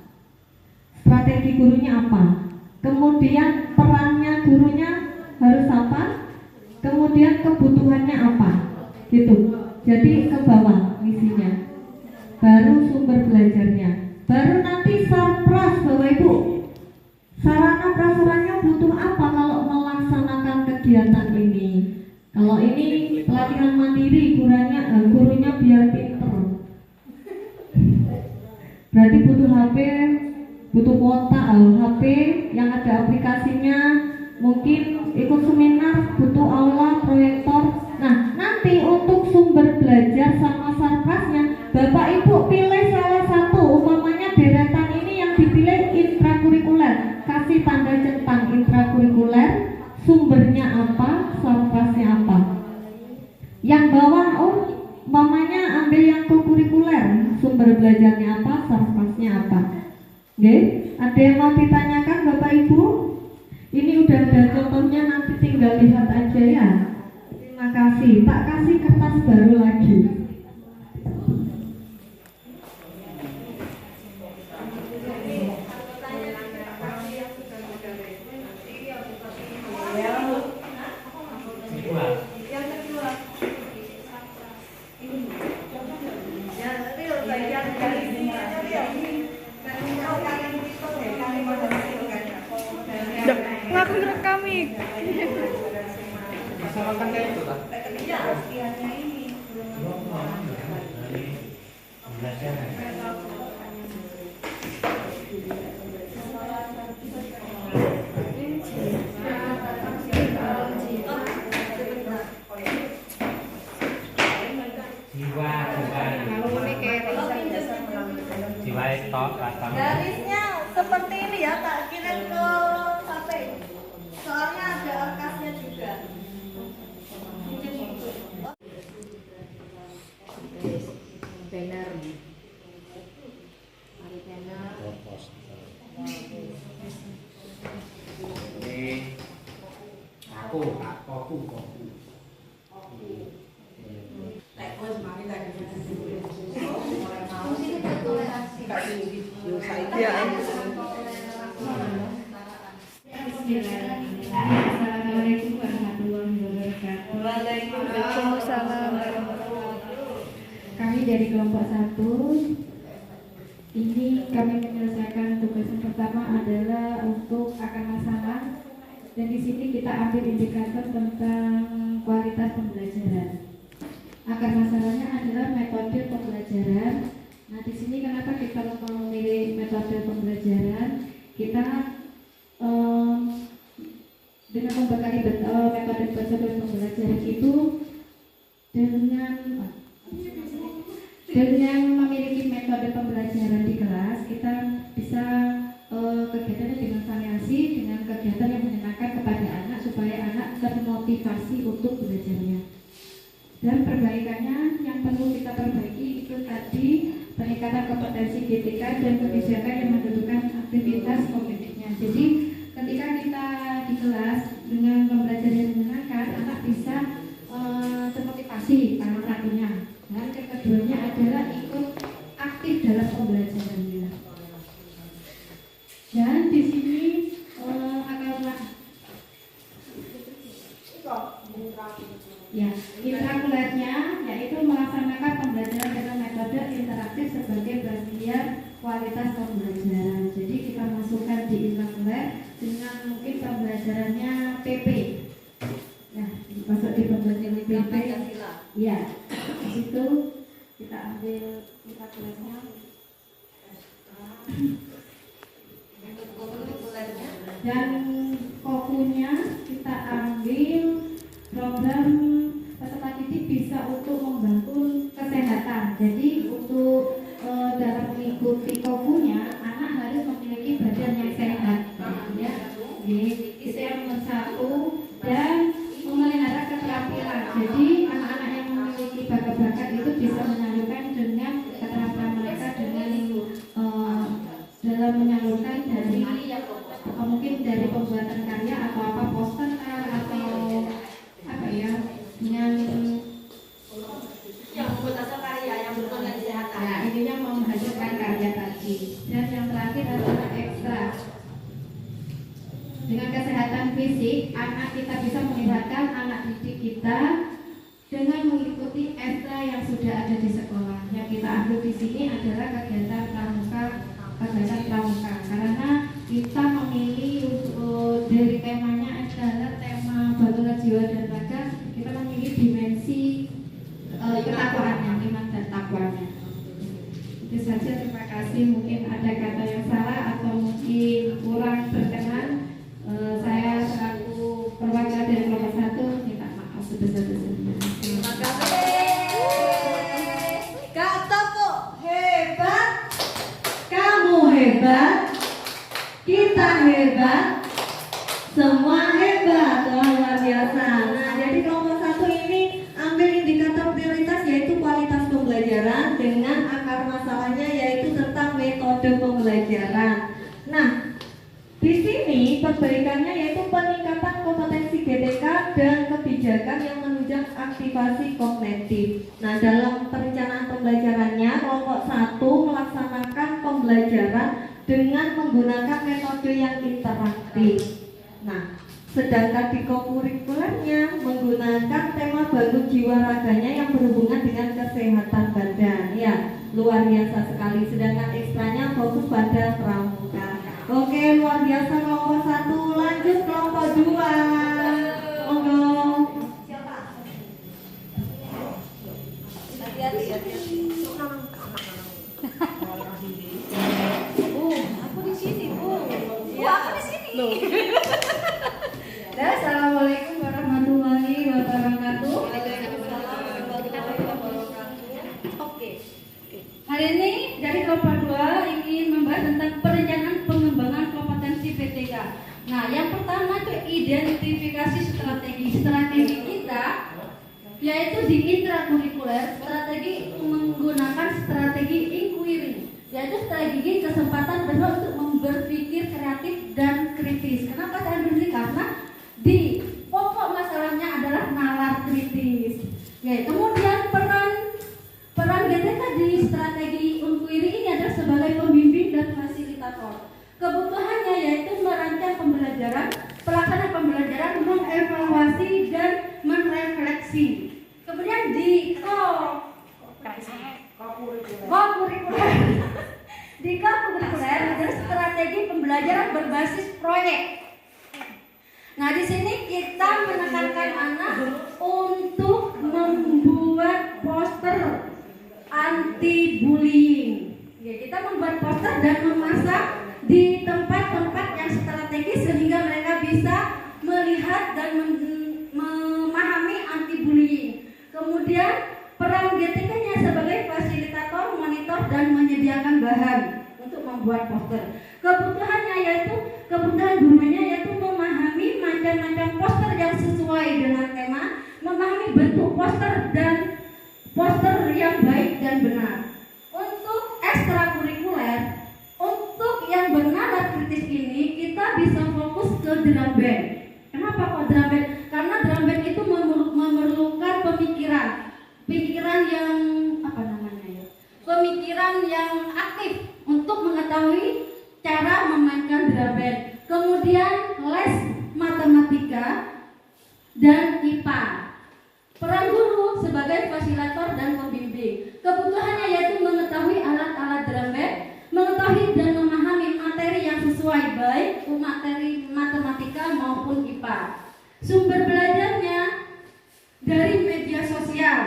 Strategi gurunya apa? Kemudian perannya gurunya harus apa? Kemudian kebutuhannya apa? Gitu. Jadi ke bawah isinya. Baru sumber belajarnya. Baru nanti sarpras Bapak Ibu. Sarana prasarannya butuh apa kalau melaksanakan kegiatan ini? Kalau ini pelatihan mandiri, gurunya biar pinter. Berarti butuh HP, butuh kuota HP yang ada aplikasinya, mungkin ikut seminar, butuh aula, proyektor. Nah, nanti untuk sumber belajar sama sarprasnya, Bapak Ibu pilih salah satu, umpamanya deretan ini yang dipilih intrakurikuler, kasih tanda centang intrakurikuler, sumbernya apa, sarprasnya apa. Yang bawah, umpamanya ambil yang kurikuler, sumber belajarnya apa, sarprasnya apa. Oke, ada yang mau ditanyakan Bapak Ibu? Ini udah ada contohnya, nanti tinggal lihat aja ya. Terima kasih. Tak kasih kertas baru lagi. Ngaku rekami. Sama kan kayak itu lah. Iya, latihannya ini. Jiwa itu Garisnya seperti ini ya, tak kirim ke HP. Soalnya ada kertasnya juga. Banner. Hari banner. Ini aku. Assalamualaikum warahmatullahi wabarakatuh. Waalaikumsalam. Kami dari kelompok 1. Ini kami menyelesaikan tugas yang pertama adalah untuk akar masalah, dan di sini kita ambil indikator tentang kualitas pembelajaran. Akar masalahnya adalah metode pembelajaran. Nah, di sini kenapa kita memilih metode pembelajaran? Kita dengan membekali metode pembelajaran itu dengan memiliki metode pembelajaran di kelas, kita bisa kegiatannya dengan variasi, dengan kegiatan yang menyenangkan kepada anak supaya anak termotivasi untuk belajarnya. Dan perbaikannya yang perlu kita perbaiki itu tadi peningkatan kompetensi GTK dan kebijakan yang menentukan aktivitas kognitifnya. Jadi ketika kita di kelas dengan pembelajaran yang menyenangkan, anak bisa termotivasi salah satunya. Dan keduanya adalah ikut aktif dalam pembelajarannya. Dan di sini intrakulernya yaitu melaksanakan pembelajaran dengan metode interaktif sebagai bagian kualitas pembelajaran. Jadi kita masukkan di intrakuler dengan mungkin pembelajarannya PP. Nah, masuk di pembelajaran PP. Ya, di situ kita ambil intrakulernya. Dan kokunya kita ambil program peserta didik bisa untuk membantu kesehatan. Jadi untuk dalam mengikuti kokunya anak harus memiliki badan yang sehat, ya. Itu yang nomor satu. Dan memelihara keterampilan. Jadi anak-anak yang memiliki bakat-bakat itu bisa menyalurkan dengan keterampilan mereka dengan dalam menyalurkan dari mungkin dari pembuatan karya atau apa poster atau apa ya dengan yang membuat hasil karya yang berhubungan kesehatan. Nah, ininya menghasilkan karya tadi. Dan yang terakhir adalah ekstra. Dengan kesehatan fisik, anak kita bisa melibatkan anak didik kita dengan mengikuti ekstra yang sudah ada di sekolah. Yang kita ambil di sini adalah kegiatan pramuka, karena kita memilih untuk dari temanya adalah tema bantuan jiwa dan raga, kita memilih dimensi ketakwaannya, iman dan takwanya. Itu saja, terima kasih. Mungkin ada kata yang salah atau mungkin kurang berkenan. Saya selaku perwakilan dari kelompok 1 minta maaf sebesar-besarnya. Terima kasih. Kak Topo hebat, kamu hebat, kita hebat, semua hebat. Wah, luar biasa. Nah, jadi kelompok 1 ini ambil indikator prioritas yaitu kualitas pembelajaran dengan akar masalahnya yaitu tentang metode pembelajaran. Nah, di sini perbaikannya yaitu peningkatan kompetensi GTK dan kebijakan yang menunjang aktivasi kognitif. Nah, dalam perencanaan pembelajarannya kelompok 1 melaksanakan pembelajaran dengan menggunakan metode yang interaktif. Nah, sedangkan di kokurikulernya menggunakan tema bangun jiwa raganya yang berhubungan dengan kesehatan badan. Ya, luar biasa sekali. Sedangkan ekstranya fokus pada pramuka. Oke, luar biasa kelompok 1. Lanjut kelompok 2. Monggo. Siapa? Hati-hati. Aku di sini, Bu. Ya, aku di sini. Assalamualaikum warahmatullahi wabarakatuh. Oke. Hari ini dari kelompok 2 ingin membahas tentang perencanaan pengembangan kompetensi PTK. Nah, yang pertama itu identifikasi strategi kita yaitu di intrakurikuler, strategi menggunakan strategi inquiry, yaitu strategi kesempatan untuk berpikir kreatif dan kritis. Kenapa saya beri? Karena di pokok masalahnya adalah nalar kritis. Ya, kemudian peran GTK di strategi inquiry ini adalah sebagai pembimbing dan fasilitator. Kebutuhannya yaitu merancang pembelajaran, pelaksanaan pembelajaran, mengevaluasi dan merefleksi. Kemudian di kokurikuler adalah strategi pembelajaran berbasis proyek. Nah, di sini kita menekankan anak untuk membuat poster anti bullying. Ya, kita membuat poster dan memasang di tempat-tempat yang strategis sehingga mereka bisa melihat membuat poster. Kebutuhan gurunya yaitu memahami macam-macam poster yang sesuai dengan tema, memahami bentuk poster dan poster yang baik dan benar. Untuk ekstrakurikuler, untuk yang bernalar kritis ini kita bisa fokus ke drum band. Kenapa kok drum band? Karena drum band itu memerlukan pemikiran yang pemikiran yang aktif untuk mengetahui cara memainkan drum band. Kemudian les matematika dan IPA. Peran guru sebagai fasilitator dan pembimbing. Kebutuhannya yaitu mengetahui alat-alat drum band, mengetahui dan memahami materi yang sesuai baik materi matematika maupun IPA. Sumber belajarnya dari media sosial.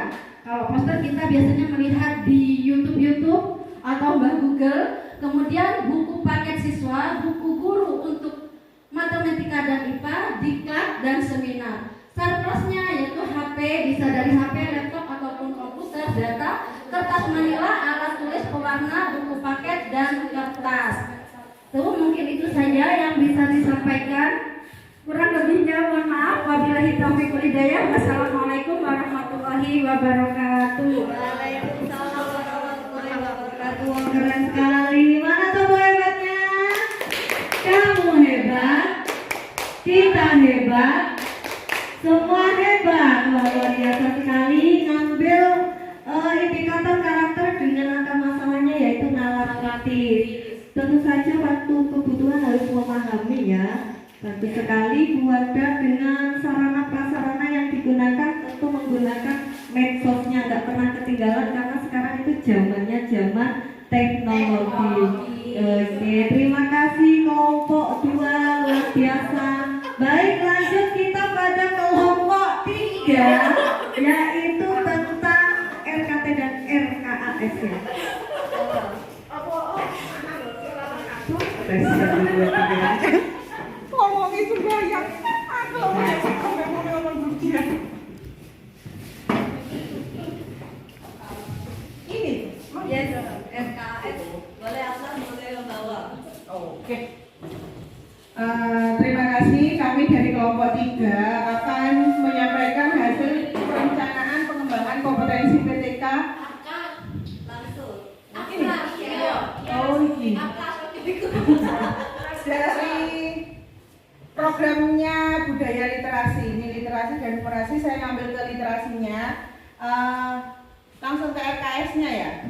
Kalau poster kita biasanya melihat di YouTube atau Google. Kemudian buku paket siswa, buku guru untuk matematika dan IPA, diklat dan seminar. Surplusnya yaitu HP, bisa dari HP, laptop ataupun komputer, data, kertas manila, alat tulis pewarna, buku paket dan kertas. Tuh mungkin itu saja yang bisa disampaikan. Kurang lebihnya mohon maaf. Wabillahi taufiq wal hidayah. Wassalamualaikum warahmatullahi wabarakatuh. Waalaikumsalam warahmatullahi wabarakatuh. Keren sekali. Mana tuh hebatnya? Kamu hebat, kita hebat, semua hebat. Luar biasa sekali. Ngambil indikator karakter dengan angka masalahnya yaitu nalar kritis. Tentu saja waktu kebutuhan harus memahami ya. Bagus sekali Bu Wardah dengan sarana prasarana yang digunakan tentu menggunakan medsosnya, nggak pernah ketinggalan karena sekarang itu zamannya zaman teknologi. Oke, terima kasih kelompok 2 luar biasa. Baik, lanjut kita pada kelompok 3 yaitu tentang RKT dan RKAS ya. Ngomongin juga yang aku ngomong ujian. Ini Yes, RKS. Boleh atas, boleh membawa. Oke. Terima kasih. Kami dari kelompok 3 akan menyampaikan hasil perencanaan pengembangan kompetensi PTK. Langsung. Ini. Oh, ini. Dari programnya budaya literasi. Ini literasi dan numerasi, saya ngambil ke literasinya. Langsung ke RKS-nya ya.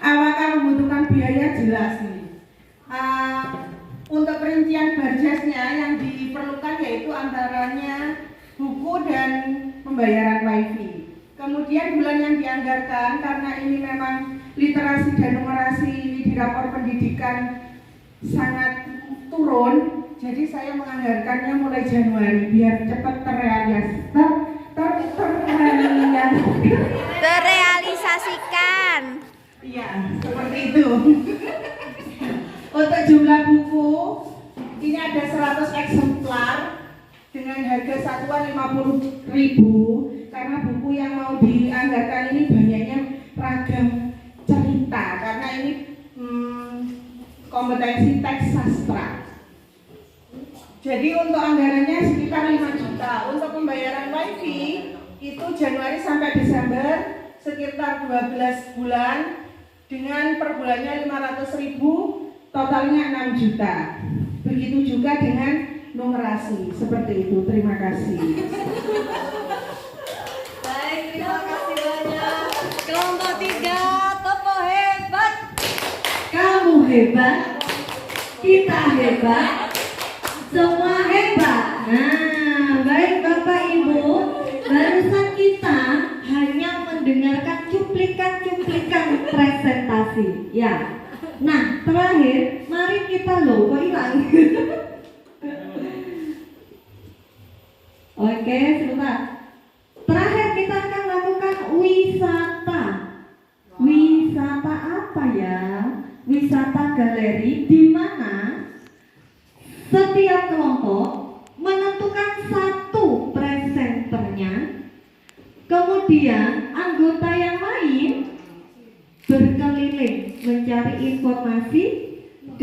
Apakah membutuhkan biaya? Jelas nih. Untuk perincian budgetnya yang diperlukan yaitu antaranya buku dan pembayaran wifi. Kemudian bulan yang dianggarkan karena ini memang literasi dan numerasi ini di rapor pendidikan sangat turun, jadi saya menganggarkannya mulai Januari biar cepat terrealisasikan. Iya, seperti itu. Untuk jumlah buku ini ada 100 eksemplar dengan harga satuan 50.000 karena buku yang mau dianggarkan ini banyaknya ragam cerita karena ini kompetensi teks sastra. Jadi untuk anggarannya sekitar 5 juta. Untuk pembayaran wifi itu Januari sampai Desember sekitar 12 bulan dengan per bulannya 500.000, totalnya 6 juta. Begitu juga dengan numerasi. Seperti itu. Terima kasih. Baik, terima kasih banyak. Kelompok 3, Topo hebat. Kamu hebat, kita hebat, semua hebat. Nah, baik Bapak Ibu, barusan kita hanya mendengarkan cuplikan presentasi. Ya. Nah, terakhir, mari kita kok hilang. Oke, sebentar. Terakhir kita akan lakukan wisata. Wisata apa ya? Wisata galeri di mana setiap kelompok menentukan satu presenternya. Kemudian anggota yang lain berkeliling mencari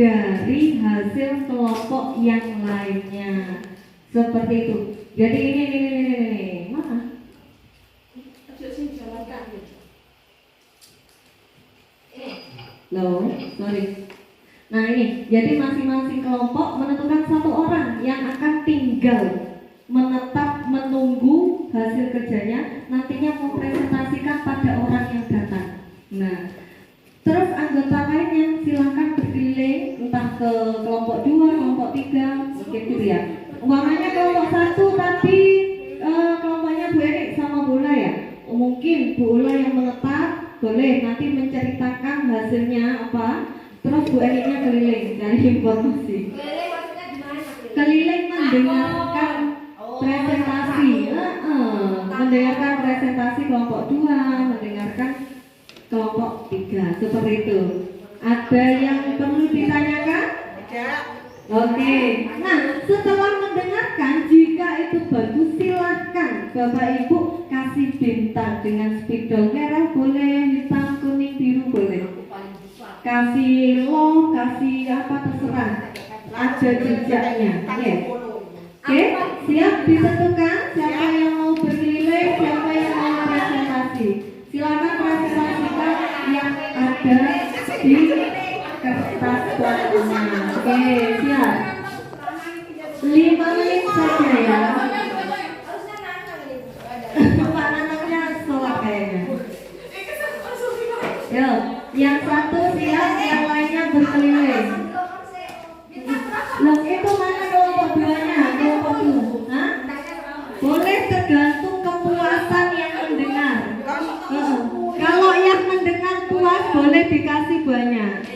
dari hasil kelompok yang lainnya. Seperti itu. Jadi ini mana? Loh, sorry. Nah ini, jadi masing-masing kelompok menentukan satu orang yang akan tinggal menetap menunggu hasil kerjanya, nantinya mempresentasikan pada orang yang datang. Nah, terus anggota lainnya silakan berkeliling entah ke kelompok 2, kelompok 3, mungkin gitu ya. Umpamanya kelompok 1 tadi kelompoknya Bu Erik sama Bu Ula ya. Mungkin Bu Ula yang menetap, boleh nanti menceritakan hasilnya apa. Terus Bu Eriknya keliling cari informasi. Keliling mendengarkan presentasi, mendengarkan presentasi kelompok 2, mendengarkan kelompok 3, seperti itu. Ada yang perlu ditanyakan? Ada. Oke. Nah, setelah mendengarkan, jika itu bagus silahkan Bapak Ibu kasih bintang dengan spidol merah boleh, hitam, kuning, biru boleh. Kasih love, kasih apa terserah. Ada jejaknya. Oke, siap ditentukan siapa yang mau berkeliling, siapa yang mau presentasi. Silakan presentasikan yang ada di kertas buatnya. Oke, siap. 5 menit saja ya. Pak Nanangnya sholat kayaknya. Yo, yang satu siap, yang lainnya berkeliling. Loh, itu mana kelompok 2-nya? Kelompok 2. Hah? Boleh tergantung kepuasan yang mendengar. Kalau yang mendengar puas boleh dikasih banyak.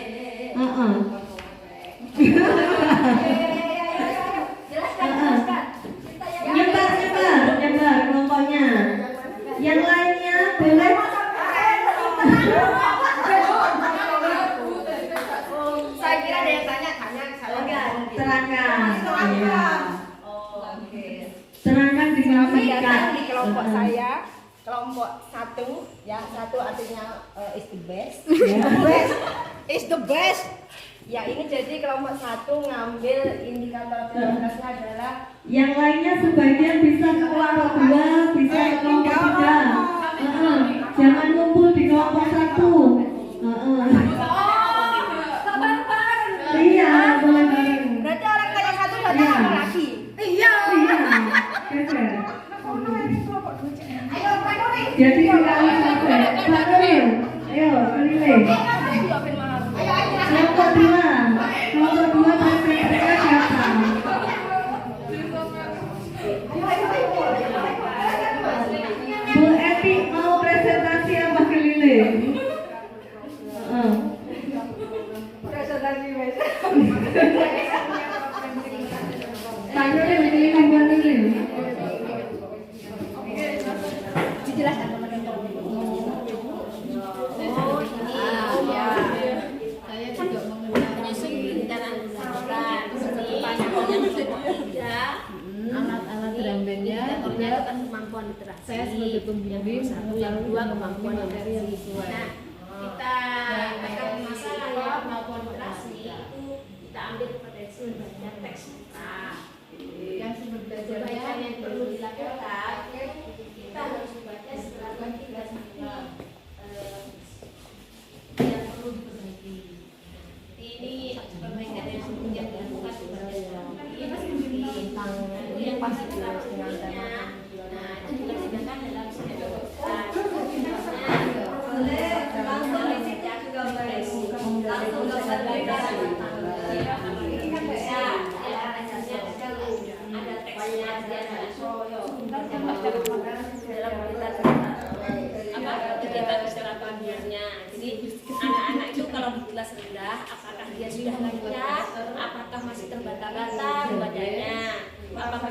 Nyebar kelompoknya. Yang lainnya boleh. Saya kira ada yang tanya Terangkan. Iya. Oke. Terangkan Mendatang di di kelompok saya, kelompok 1, ya 1 artinya is the best. Is the best. Ya ini jadi kelompok 1 ngambil indikator prioritasnya adalah yang lainnya sebagian bisa ke kelompok 2, bisa ke kelompok 3. Jangan kumpul di kelompok 1. Iya, boleh bareng. berarti orang kaya 1 datang Iya. apa lagi? Iya. Geser. Ayo Pak Nuri. Jadi sekali sampai Pak Nuril, ayo keliling. Kelompok 2, kelompok 2 presentasinya siapa? Bu Eti mau presentasi apa keliling? Presentasi besok. Pak Nuril keliling, Pak Nuril. Dijelaskan teman-teman. Saya juga menyusun perencanaan besar alat-alat drum bandnya, ternyata kemampuan literasi. Saya sebagai pembimbing, yang 2 kemampuan literasi. Nah, kita akan masalah ya kemampuan literasi itu kita ambil referensi baca teks kita. Yang sumber belajarnya yang perlu dilakukan, kita harus membaca setelah kita yang perlu diperbaiki. Ini perbaikan yang dilakukan sebagai tentang yang pasti dilaksanakan. Nah, itu dilaksanakan dalam setiap kegiatan keserapaniannya. Jadi anak-anak itu kalau di kelas rendah, apakah dia sudah lancar, apakah masih terbata-bata bacanya, apakah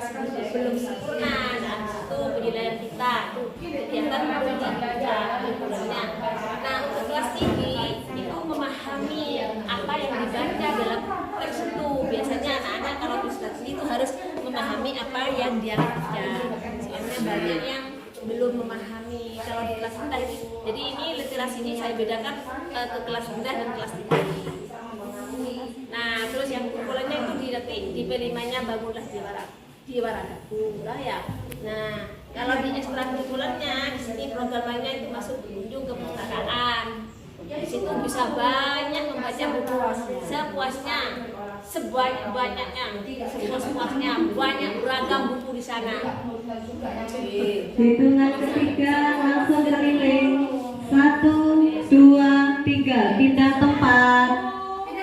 belum sempurna. Nah, itu penilaian kita tuh kegiatan membaca kurikulumnya. Nah, untuk kelas tinggi itu memahami apa yang dibaca dalam teks itu. Biasanya anak-anak kalau di kelas tinggi itu harus memahami apa yang dia baca. Soalnya banyak yang belum memahami kalau di kelas rendah. Jadi ini literasi ini saya bedakan ke kelas rendah dan kelas tinggi. Nah, DP 5-nya bangunlah di Waradaku lah ya. Nah, kalau di ekstrakurikulernya di sini program lainnya itu masuk berkunjung ke perpustakaan. Di situ bisa banyak membaca buku sepuasnya, sebanyak-banyaknya, sepuas-puasnya, banyak beragam buku di sana. Hitungan ketiga langsung keliling. 1, 2, 3. Pindah tempat.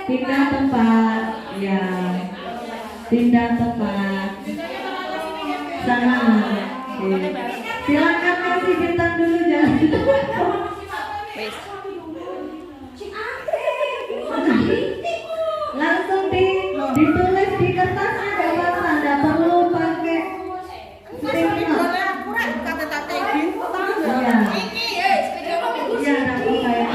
Pindah tempat. Ya. Pindah tempat. Sana. Oke. Silakan kasih bintang dulu jangan. Langsung ditulis di kertasnya nggak apa-apa, nggak perlu pakai stiker. Iya. Iya, aku kayak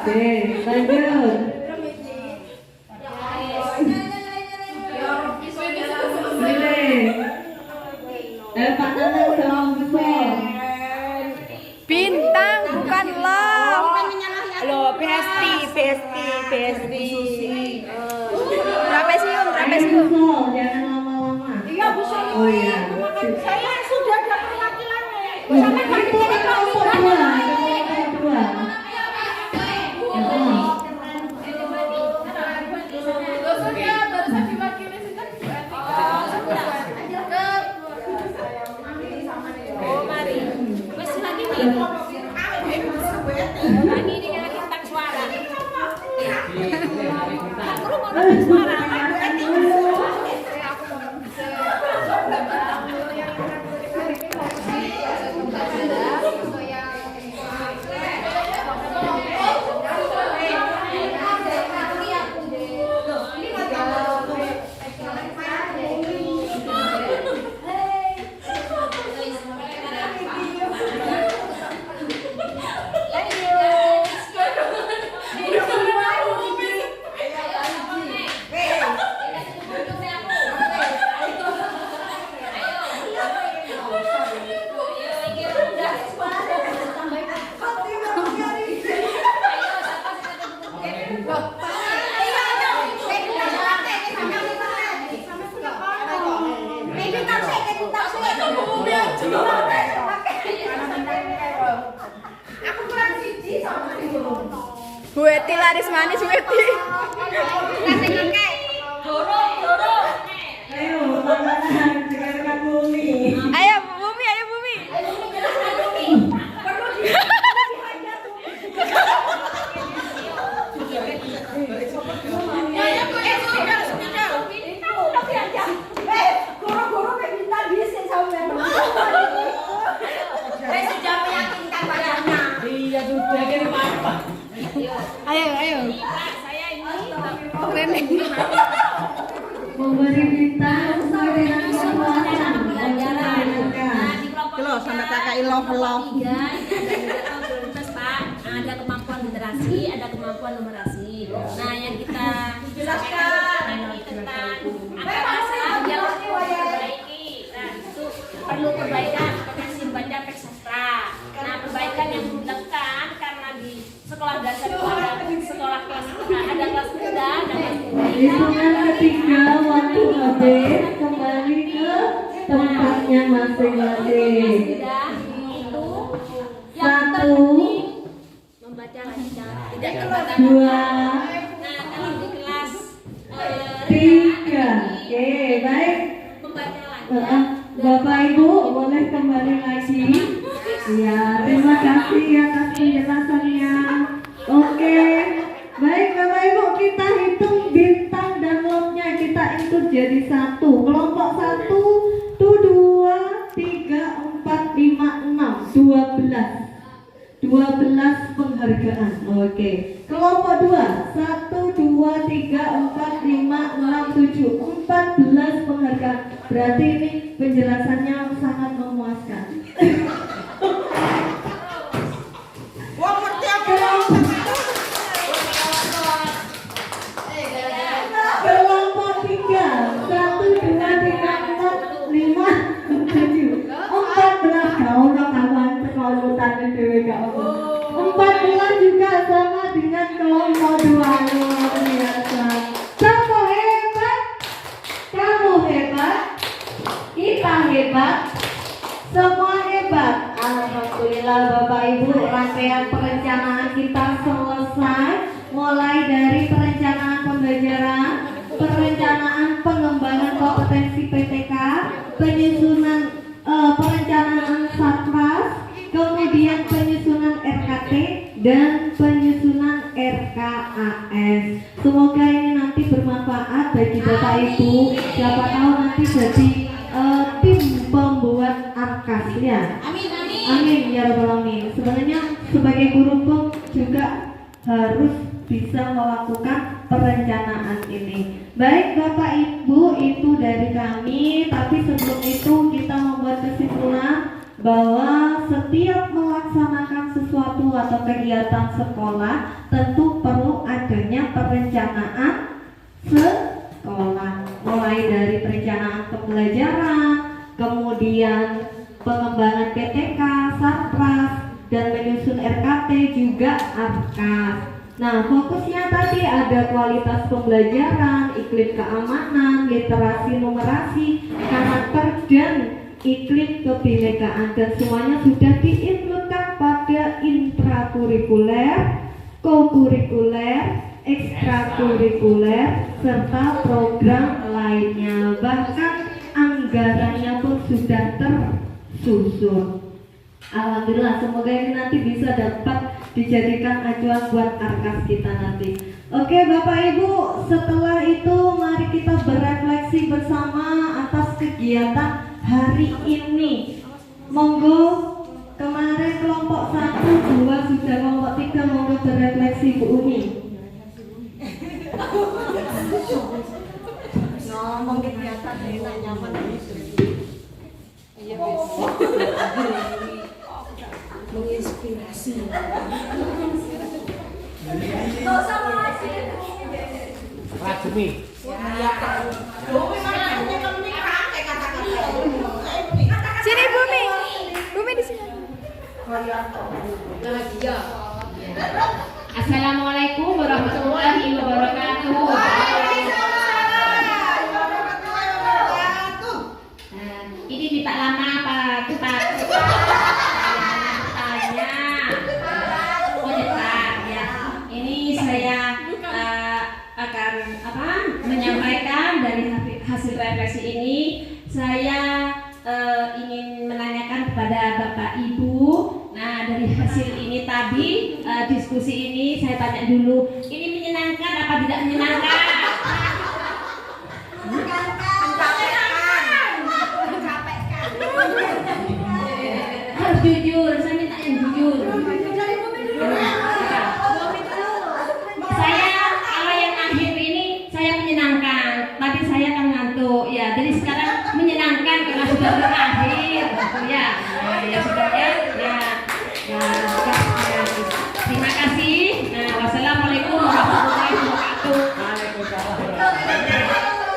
Oke, lanjut. Pak Nanang dong, Bintang bukan lo. Lo Besti. Trapesium. Jangan lama-lama. Iya, Bu Soli. Oh iya. Saya sudah ada perwakilannya. Itu kelompok dua. Oh, mari. Masih lagi nih. Lagi dengan bintang suara. Aku mau bintang suara. Bu Eti laris manis Bu Eti. Ayo, Mama, dengarkan Bumi. Ayo Bumi. Guru-guru kayak minta bisik sampai. Saya sudah meyakinkan padanya. Iya, sudah kirim apa? Ayo. Saya ini Memberi bintang sesuai dengan kepuasan. Kalau sama kakak iloh-eloh. prioritas Pak. Ada kemampuan literasi, ada kemampuan numerasi. Nah, yang kita jelaskan ini tentang angka bahasa yang harus diperbaiki. Nah, itu perlu perbaikan aplikasi baca teks sastra. Nah, perbaikan yang dilakukan karena di sekolah dasar itu ada sekolah kelas ada kelas muda, ada kelas tinggi. Hitungan ketiga waktu habis, kembali ke tempatnya masing-masing. Itu Satu, membaca lancar, tidak terbatas. dua, Nah, kalau di kelas tiga. Oke, baik. membaca lancar. Bapak Ibu boleh kembali lagi. Ya, terima kasih atas penjelasannya. Oke, baik Bapak Ibu, kita hitung bintang dan lotnya, kita ikut jadi satu. Kelompok 1 tuh 2, 3, 4, 5, 6, 12 penghargaan. Oke. Kelompok 2 1, 2, 3, 4, 5, 6, 7, 14 penghargaan. Berarti ini penjelasannya sangat memuaskan. Wah, ngerti apa? Kelompok 3 1, 2, 3, 4, 5, Kita hebat. Semua hebat. Alhamdulillah Bapak Ibu, rangkaian perencanaan kita selesai. Mulai dari perencanaan pembelajaran, perencanaan pengembangan kompetensi PTK, penyusunan perencanaan satgas, kemudian penyusunan RKT dan penyusunan RKAS. Semoga ini nanti bermanfaat bagi Bapak Ibu. Siapa tahu nanti jadi tim pembuat ARKAS ya. Amin, amin. Amin ya rabbal alamin. Sebenarnya sebagai guru pun juga harus bisa melakukan perencanaan ini. Baik Bapak Ibu, itu dari kami. Tapi sebelum itu kita membuat kesimpulan bahwa setiap melaksanakan sesuatu atau kegiatan sekolah tentu perlu adanya perencanaan sekolah, mulai dari perencanaan pembelajaran, kemudian pengembangan PTK, Satras, dan menyusun RKT juga ARKAS. Nah, fokusnya tadi ada kualitas pembelajaran, iklim keamanan, literasi numerasi, karakter, dan iklim kebinekaan, dan semuanya sudah diinkludkan pada intrakurikuler, kokurikuler, ekstrakurikuler, serta program lainnya. Bahkan anggarannya pun sudah tersusun. Alhamdulillah, semoga ini nanti bisa dapat dijadikan acuan buat ARKAS kita nanti. Oke Bapak Ibu, setelah itu mari kita berefleksi bersama atas kegiatan hari ini. Monggo, kemarin kelompok 1, 2 sudah, kelompok 3 monggo berefleksi Bu Umi. Ngomong kegiatan enak nyaman gitu. Iya menginspirasi. Rajumi. Sini Bumi. Bumi di sini. Assalamualaikum warahmatullahi wabarakatuh. Ini tidak lama apa kita tanya. Oh cepat ya. Ini saya akan menyampaikan dari hasil refleksi ini. Saya ingin menanyakan kepada Bapak Ibu. Nah, dari hasil ini tadi diskusi ini saya tanya dulu, ini menyenangkan apa tidak menyenangkan? Harus jujur, saya minta yang jujur. Saya kalau yang akhir ini saya menyenangkan, tadi saya kan ngantuk ya. Jadi sekarang menyenangkan karena sudah berakhir, ya. Ya sudah ya. Terima kasih. Nah, wassalamualaikum warahmatullahi wabarakatuh.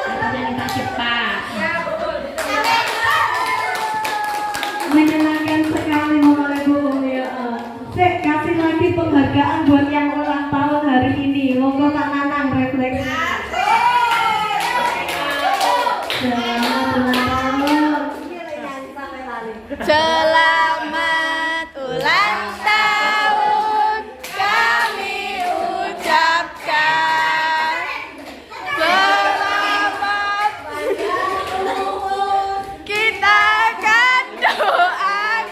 Katanya minta cepat. Menyenangkan sekali Bapak Ibu ya. Saya kasih lagi penghargaan buat yang ulang tahun hari ini. Monggo Pak Nanang refleksi. Selamat ulang tahun kami ucapkan. Selamat kita akan doakan.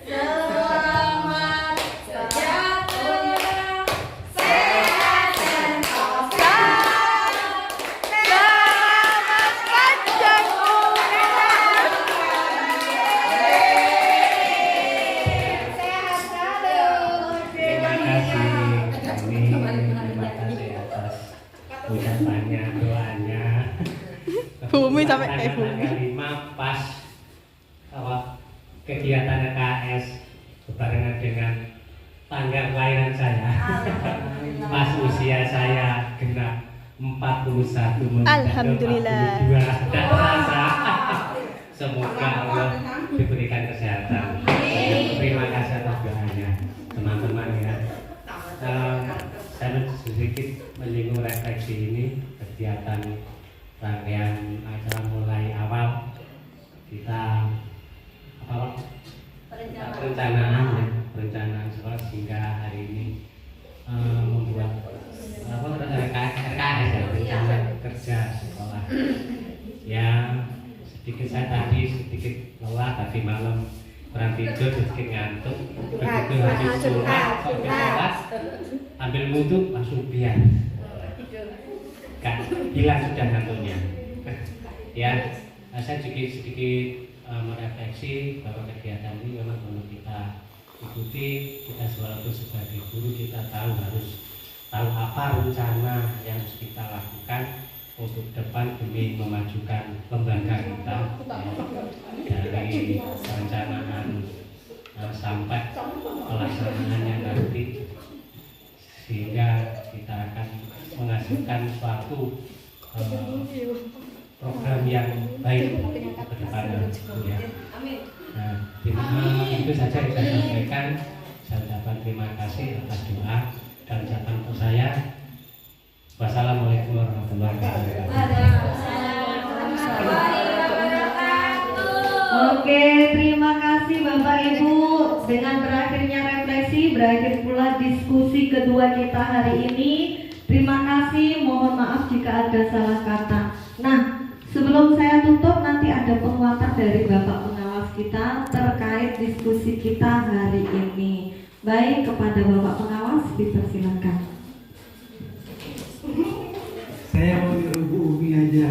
Selamat sejahtera, sehat sentosa. Selamat panjang umur. Terima kasih atas ucapannya, doanya. Bumi sampai Tanggal kayak bumi. 5 pas kegiatan KS berbarengan dengan tanggal kelahiran saya. Pas usia saya genap 41 menuju Alhamdulillah. 42. Dan terasa semoga Allah diberikan kesehatan. Terima kasih atas doanya teman-teman ya. Saya sedikit menyinggung refleksi ini, kegiatan rangkaian acara mulai sedikit saya tadi sedikit lelah tadi malam kurang tidur sedikit ngantuk. Begitu habis sholat ambil wudhu langsung biar kan hilang sudah ngantuknya. Ya, saya sedikit merefleksi bahwa kegiatan ini memang perlu kita ikuti. Kita sebagai guru kita harus tahu apa rencana yang harus kita lakukan untuk depan demi memajukan lembaga kita dari perencanaan sampai pelaksanaannya nanti, sehingga kita akan menghasilkan suatu program yang baik ke depan ya. Nah, itu saja yang saya sampaikan. Saya ucapkan terima kasih atas doa dan ucapan untuk saya. Wassalamualaikum warahmatullahi wabarakatuh. Oke, terima kasih Bapak Ibu. Dengan berakhirnya refleksi, berakhir pula diskusi kedua kita hari ini. Terima kasih, mohon maaf jika ada salah kata. Nah, sebelum saya tutup, nanti ada penguatan dari Bapak pengawas kita terkait diskusi kita hari ini. Baik, kepada Bapak pengawas dipersilakan. Saya mau niru Bu Umi aja.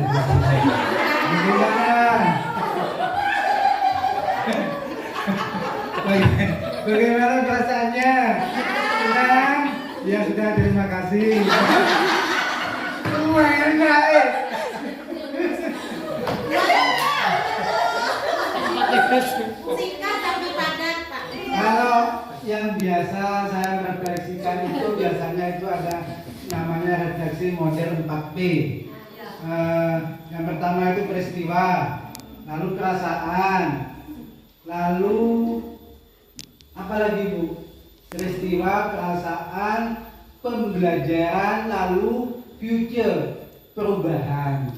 Bagaimana perasaannya? Senang? Ya sudah, terima kasih. Enak Singkat tapi padat, Pak. Kalau yang biasa saya refleksikan itu biasanya itu ada namanya refleksi model 4P. Yang pertama itu peristiwa, lalu perasaan, lalu apa lagi Bu? Peristiwa, perasaan, pembelajaran, lalu future, perubahan.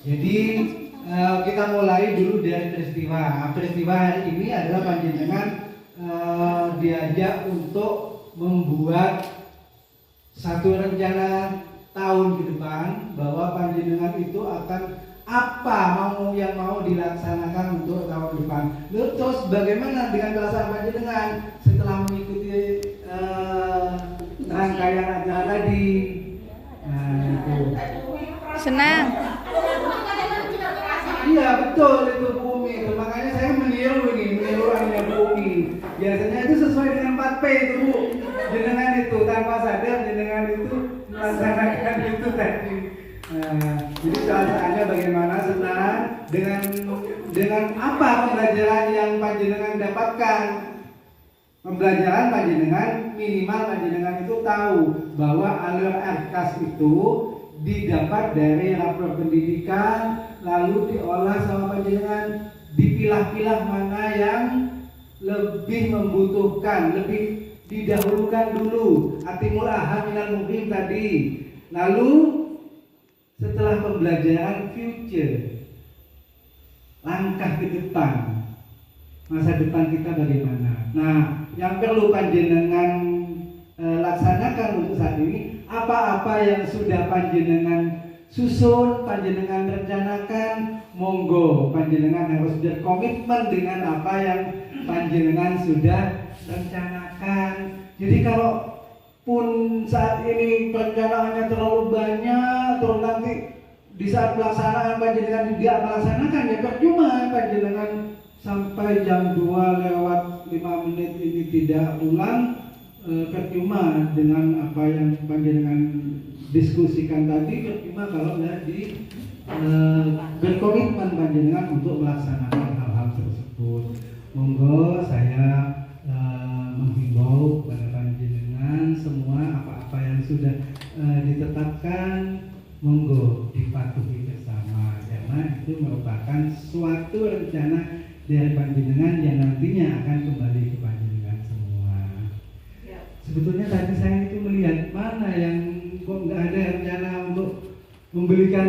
Jadi kita mulai dulu dari peristiwa. Peristiwa hari ini adalah panjenengan diajak untuk membuat satu rencana tahun ke depan, bahwa panjenengan itu akan apa yang mau dilaksanakan untuk tahun depan. Terus bagaimana dengan perasaan panjenengan setelah mengikuti rangkaian acara tadi? Itu. Senang. Iya betul itu Bu Umi. Makanya saya meniru anaknya Bu Umi. Biasanya itu sesuai dengan 4P itu Bu. Jenengan itu tanpa sadar jenengan itu melaksanakan itu tadi. Jadi perasaannya bagaimana, senang dengan apa pembelajaran yang panjenengan dapatkan. Pembelajaran panjenengan minimal panjenengan itu tahu bahwa alur RKAS itu didapat dari rapor pendidikan, lalu diolah sama panjenengan, dipilah-pilah mana yang lebih membutuhkan, lebih didahulukan dulu. Atimul aham minal muhim tadi. Lalu setelah pembelajaran future, langkah ke depan, masa depan kita bagaimana. Nah, yang perlu panjenengan laksanakan untuk saat ini, apa-apa yang sudah panjenengan susun, panjenengan rencanakan, monggo panjenengan harus berkomitmen dengan apa yang panjenengan sudah rencanakan. Jadi kalau pun saat ini perencanaannya terlalu banyak, terus nanti di saat pelaksanaan panjenengan tidak melaksanakan, ya percuma panjenengan sampai jam 2 lewat 5 menit ini tidak ulang, percuma dengan apa yang panjenengan diskusikan tadi, percuma kalau tidak berkomitmen panjenengan untuk melaksanakan hal-hal tersebut. Monggo saya menghimbau kepada panjenengan semua, apa-apa yang sudah ditetapkan monggo dipatuhi bersama, karena itu merupakan suatu rencana dari panjenengan yang nantinya akan kembali ke panjenengan semua. Sebetulnya tadi saya itu melihat mana yang kok nggak ada rencana untuk membelikan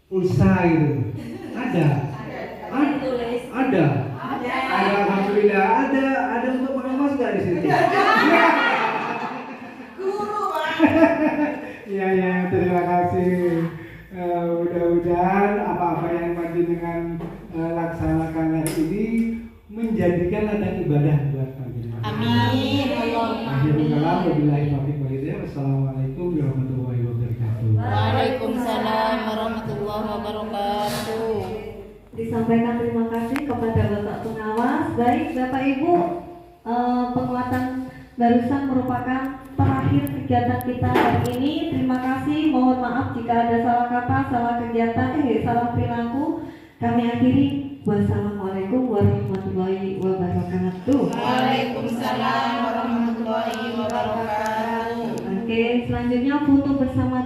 pulsa itu. Ada. Alhamdulillah ada untuk pengemas nggak di situ? Guru Pak. Iya terima kasih. mudah-mudahan apa-apa yang panjenengan laksanakan hari ini menjadikan ladang ibadah buat panjenengan. Amin. Akhirul kalam, wabillahi taufiq wal hidayah. Wassalamualaikum warahmatullahi wabarakatuh. Waalaikumsalam warahmatullahi wabarakatuh. Disampaikan terima kasih kepada Bapak Pengawas. Baik Bapak Ibu, penguatan barusan merupakan terakhir kegiatan kita hari ini. Terima kasih, mohon maaf jika ada salah kata, salah kegiatan, salah perilaku. Kami akhiri. Wassalamualaikum warahmatullahi wabarakatuh. Waalaikumsalam warahmatullahi wabarakatuh. Oke, selanjutnya foto bersama